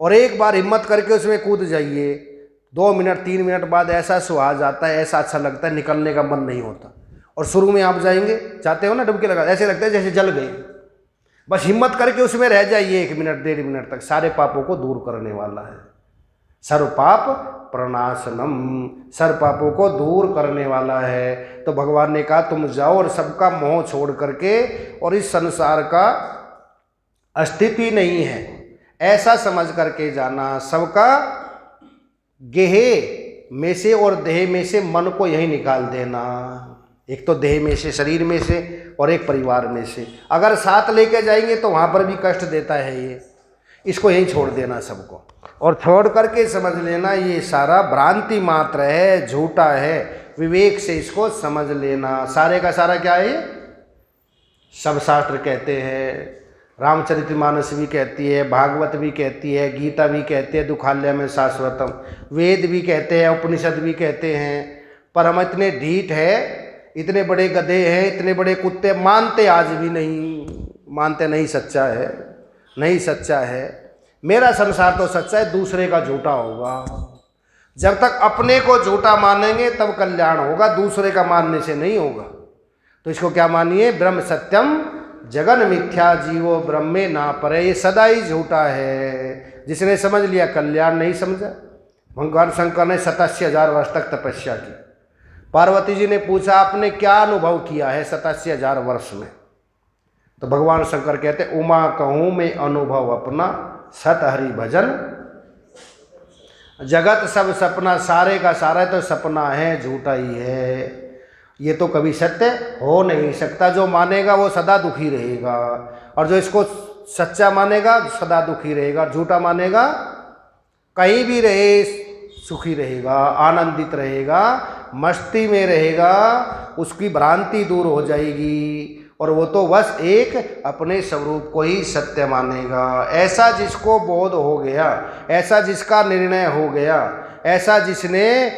और एक बार हिम्मत करके उसमें कूद जाइए, 2 मिनट 3 मिनट बाद ऐसा सुहाग आता है, ऐसा अच्छा लगता है, निकलने का मन नहीं होता। और शुरू में आप जाएंगे, जाते हो ना डुबकी लगा, ऐसे लगता है जैसे जल गए। बस हिम्मत करके उसमें रह जाइए 1 मिनट 1.5 मिनट तक, सारे पापों को दूर करने वाला है। सर्व पाप प्रणाशनम, सर्व पापों को दूर करने वाला है। तो भगवान ने कहा तुम जाओ और सबका मोह छोड़ करके, और इस संसार का अस्तित्व नहीं है ऐसा समझ करके जाना। सबका गेहे में से और देह में से मन को यही निकाल देना। एक तो देह में से, शरीर में से, और एक परिवार में से। अगर साथ लेके जाएंगे तो वहाँ पर भी कष्ट देता है ये, इसको यहीं छोड़ देना सबको। और छोड़ करके समझ लेना ये सारा भ्रांति मात्र है, झूठा है। विवेक से इसको समझ लेना। सारे का सारा क्या है, सब शास्त्र कहते हैं, रामचरितमानस भी कहती है, भागवत भी कहती है, गीता भी कहती है, दुखालय में शाश्वतम, वेद भी कहते हैं, उपनिषद भी कहते हैं। पर हम इतने ढीठ है, इतने बड़े गधे हैं, इतने बड़े कुत्ते, मानते आज भी नहीं, मानते नहीं सच्चा है, नहीं सच्चा है। मेरा संसार तो सच्चा है, दूसरे का झूठा होगा। जब तक अपने को झूठा मानेंगे तब कल्याण होगा, दूसरे का मानने से नहीं होगा। तो इसको क्या मानिए, ब्रह्म सत्यम जगन मिथ्या जीवो ब्रह्मे ना परे, ये सदा ही झूठा है। जिसने समझ लिया कल्याण, नहीं समझा। भगवान शंकर ने 87,000 वर्ष तक तपस्या की। पार्वती जी ने पूछा आपने क्या अनुभव किया है 87,000 वर्ष में? तो भगवान शंकर कहते उमा कहूँ मैं अनुभव अपना, सत हरि भजन जगत सब सपना, सारे का सारा तो सपना है, झूठा ही है। ये तो कभी सत्य हो नहीं सकता। जो मानेगा वो सदा दुखी रहेगा, और जो इसको सच्चा मानेगा सदा दुखी रहेगा, और झूठा मानेगा कहीं भी रहे सुखी रहेगा, आनंदित रहेगा, मस्ती में रहेगा, उसकी भ्रांति दूर हो जाएगी, और वो तो बस एक अपने स्वरूप को ही सत्य मानेगा। ऐसा जिसको बोध हो गया, ऐसा जिसका निर्णय हो गया, ऐसा जिसने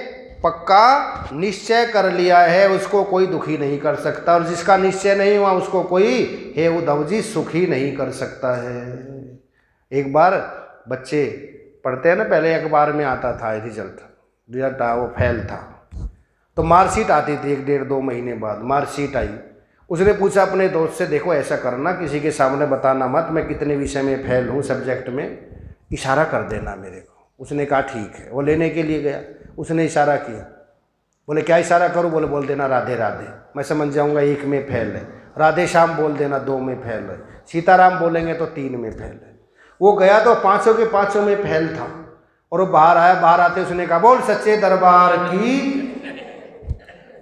पक्का निश्चय कर लिया है, उसको कोई दुखी नहीं कर सकता। और जिसका निश्चय नहीं हुआ उसको कोई हे उद्धव जी सुखी नहीं कर सकता है। एक बार बच्चे पढ़ते हैं ना, पहले अखबार में आता था रिजल्ट वो फेल था, तो मार्कशीट आती थी 1-1.5-2 महीने बाद मार्कशीट आई। उसने पूछा अपने दोस्त से, देखो ऐसा करना, किसी के सामने बताना मत, मैं कितने विषय में फेल हूँ सब्जेक्ट में, इशारा कर देना मेरे को। उसने कहा ठीक है। वो लेने के लिए गया, उसने इशारा किया। बोले क्या इशारा करूँ? बोल देना राधे राधे, मैं समझ जाऊँगा 1 में फेल है। राधे श्याम बोल देना 2 में फेल है। सीताराम बोलेंगे तो 3 में फेल है। वो गया तो 5 के 5 में फेल था, और वो बाहर आया। बाहर आते उसने कहा बोल सच्चे दरबार की,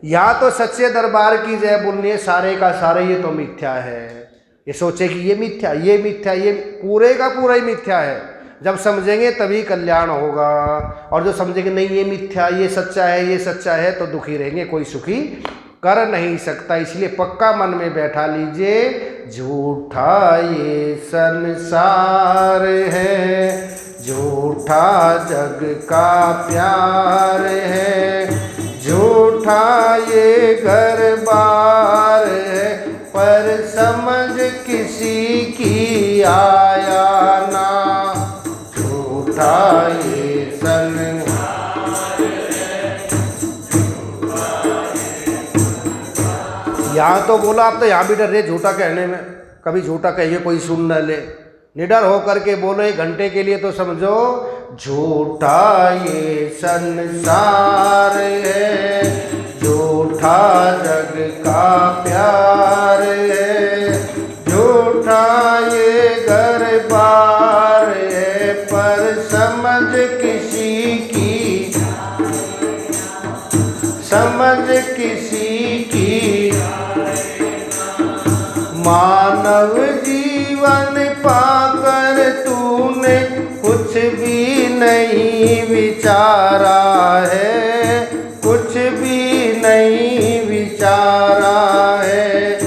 यहाँ तो सच्चे दरबार की जय बोलनी है, सारे का सारे ये तो मिथ्या है। ये सोचे कि ये मिथ्या, ये मिथ्या, ये पूरे का पूरा ही मिथ्या है। जब समझेंगे तभी कल्याण होगा, और जो समझेंगे नहीं ये मिथ्या, ये सच्चा है, ये सच्चा है, तो दुखी रहेंगे, कोई सुखी कर नहीं सकता। इसलिए पक्का मन में बैठा लीजिए, झूठा ये संसार है, झूठा जग का प्यार है, झूठा ये घर बार है, पर समझ किसी की आया ना, झूठा ये संसार है। यहाँ तो बोला, आप तो यहाँ भी डर रहे झूठा कहने में, कभी झूठा कहिए कोई सुन न ले। निडर होकर के बोलो 1 घंटे के लिए तो समझो, झूठा ये संसार है, झूठा जग का प्यार है, झूठा ये घर बार है, पर समझ किसी की, समझ किसी की। मानव जीवन पाकर तूने कुछ भी नहीं विचारा है, कुछ भी नहीं विचारा है।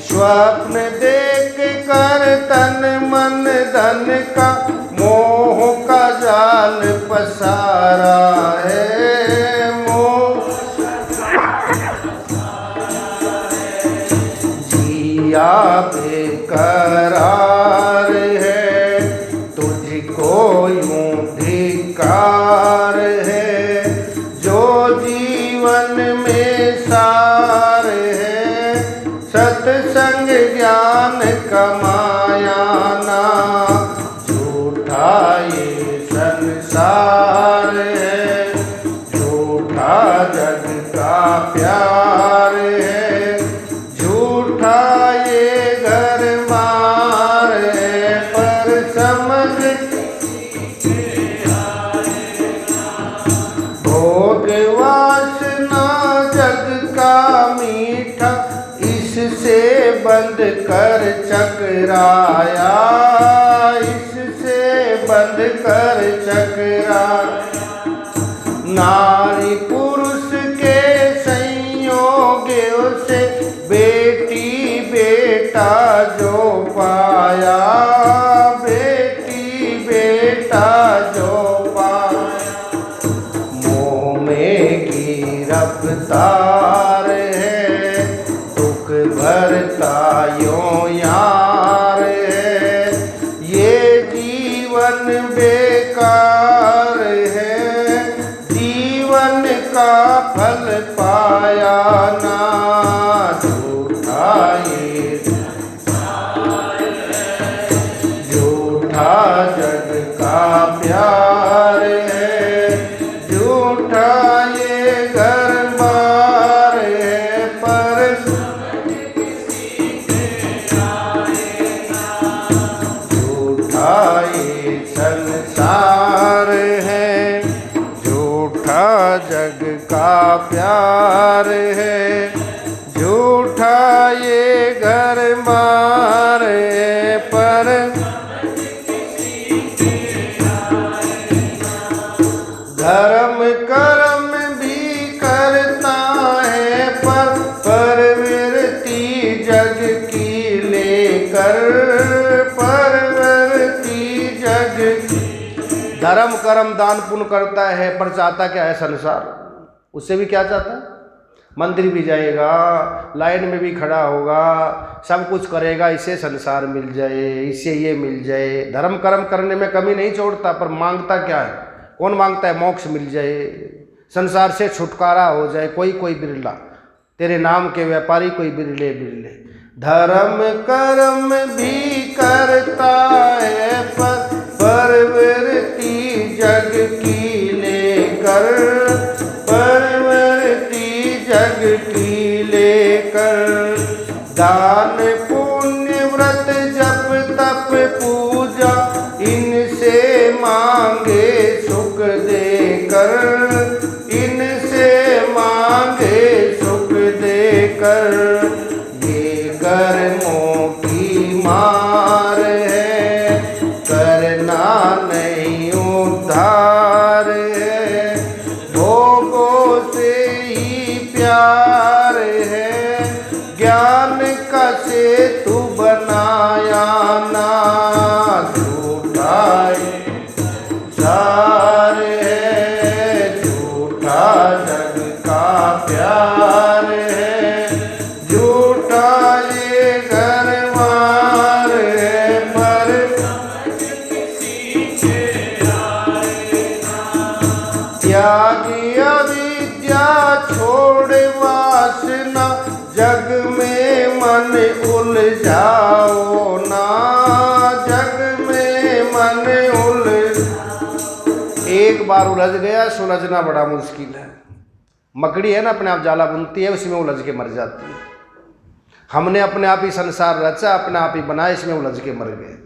स्वप्न देख कर तन मन धन का मोह का जाल पसारा है, मोह जिया बेकरार है, तुझको यूं धिक्कार है, जो जीवन में सार है, सत्संग ज्ञान कमाया ना, झूठा ये संसार है, झूठा जग का प्यार है, झूठा ये घर मार है, पर समझ भोग वासना जग का मीठा, इससे बंद कर चकराया, इससे बंद कर चकरा, नारी पुरुष के संयोगों से बेटी बेटा जो पाया, बेटी बेटा जो पाया, मोह में गिरफ्तार है, दुख भरता यों यार है, ये जीवन बेकार है, जीवन का फल पाया ना, झूठा ये झूठा जग का प्यार है, झूठा ये घर बार है, पर झूठा ये संसार है, झूठा जग का प्यार है, झूठा ये घर मार है, पर धर्म कर्म भी करता है, पर परवृत्ति जग की लेकर, परवृत्ति जग धर्म कर्म दान पुण्य करता है, पर चाहता क्या है संसार, उससे भी क्या चाहता है, मंदिर भी जाएगा, लाइन में भी खड़ा होगा, सब कुछ करेगा, इससे संसार मिल जाए, इससे ये मिल जाए, धर्म कर्म करने में कमी नहीं छोड़ता, पर मांगता क्या है, कौन मांगता है, मोक्ष मिल जाए, संसार से छुटकारा हो जाए, कोई कोई बिरला, तेरे नाम के व्यापारी कोई बिरले बिरले, धर्म कर्म भी करता है, पर परवृत्ति जग की लेकर, परवृत्ति जग की लेकर, दान पुण्य व्रत जप तप पूजा, इनसे मांगे सुख देकर, इनसे मांगे सुख देकर, ये कर्मों की मार है, करना नहीं उद्धार है, भोगों से ही प्यार है, ज्ञान का सेतु बनाया ना, झूठा सार है, झूठा जग का प्यार है, झूठा ये घर मार है, पर त्यागी अविद्या छोड़ वासना, जग में मन उलझाओ ना, जग में मन एक बार उलझ गया, सुलझना बड़ा मुश्किल है, मकड़ी है ना अपने आप जाला बुनती है, उसमें उलझ के मर जाती है, हमने अपने आप ही संसार रचा, अपने आप ही बनाया, इसमें उलझ के मर गए।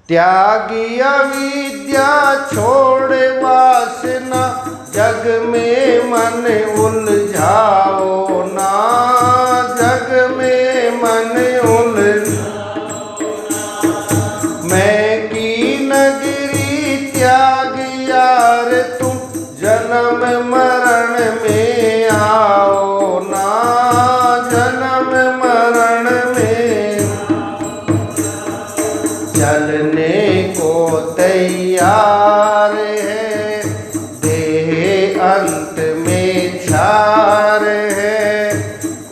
त्यागी अविद्या छोड़ वासना, जग में मन उलझाओ ना, जग में मन मैं की नगरी त्याग यार, तुम जन्म मरण में आओ ना, जन्म मरण में चलने को तैयार है, देह अंत में छार है,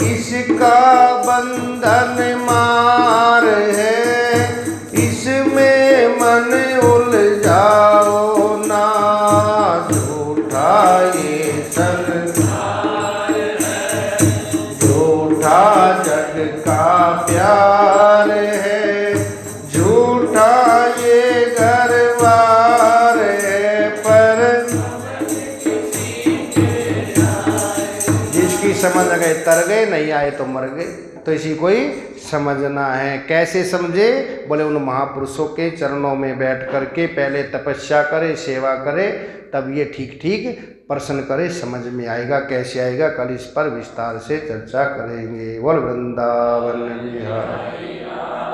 इसका बंधन मार है, इसमें मन उलझाओ ना, झूठा ये संसार है, झूठा जग का प्यार है, झूठा ये घरबार है, पर जिसकी समझ गए तर गए, नहीं आए तो मर गए। तो इसी को ही समझना है। कैसे समझे? बोले उन महापुरुषों के चरणों में बैठ करके पहले तपस्या करे, सेवा करे, तब ये ठीक ठीक प्रश्न करे, समझ में आएगा। कैसे आएगा? कल इस पर विस्तार से चर्चा करेंगे। बोल वृंदावन बिहारी।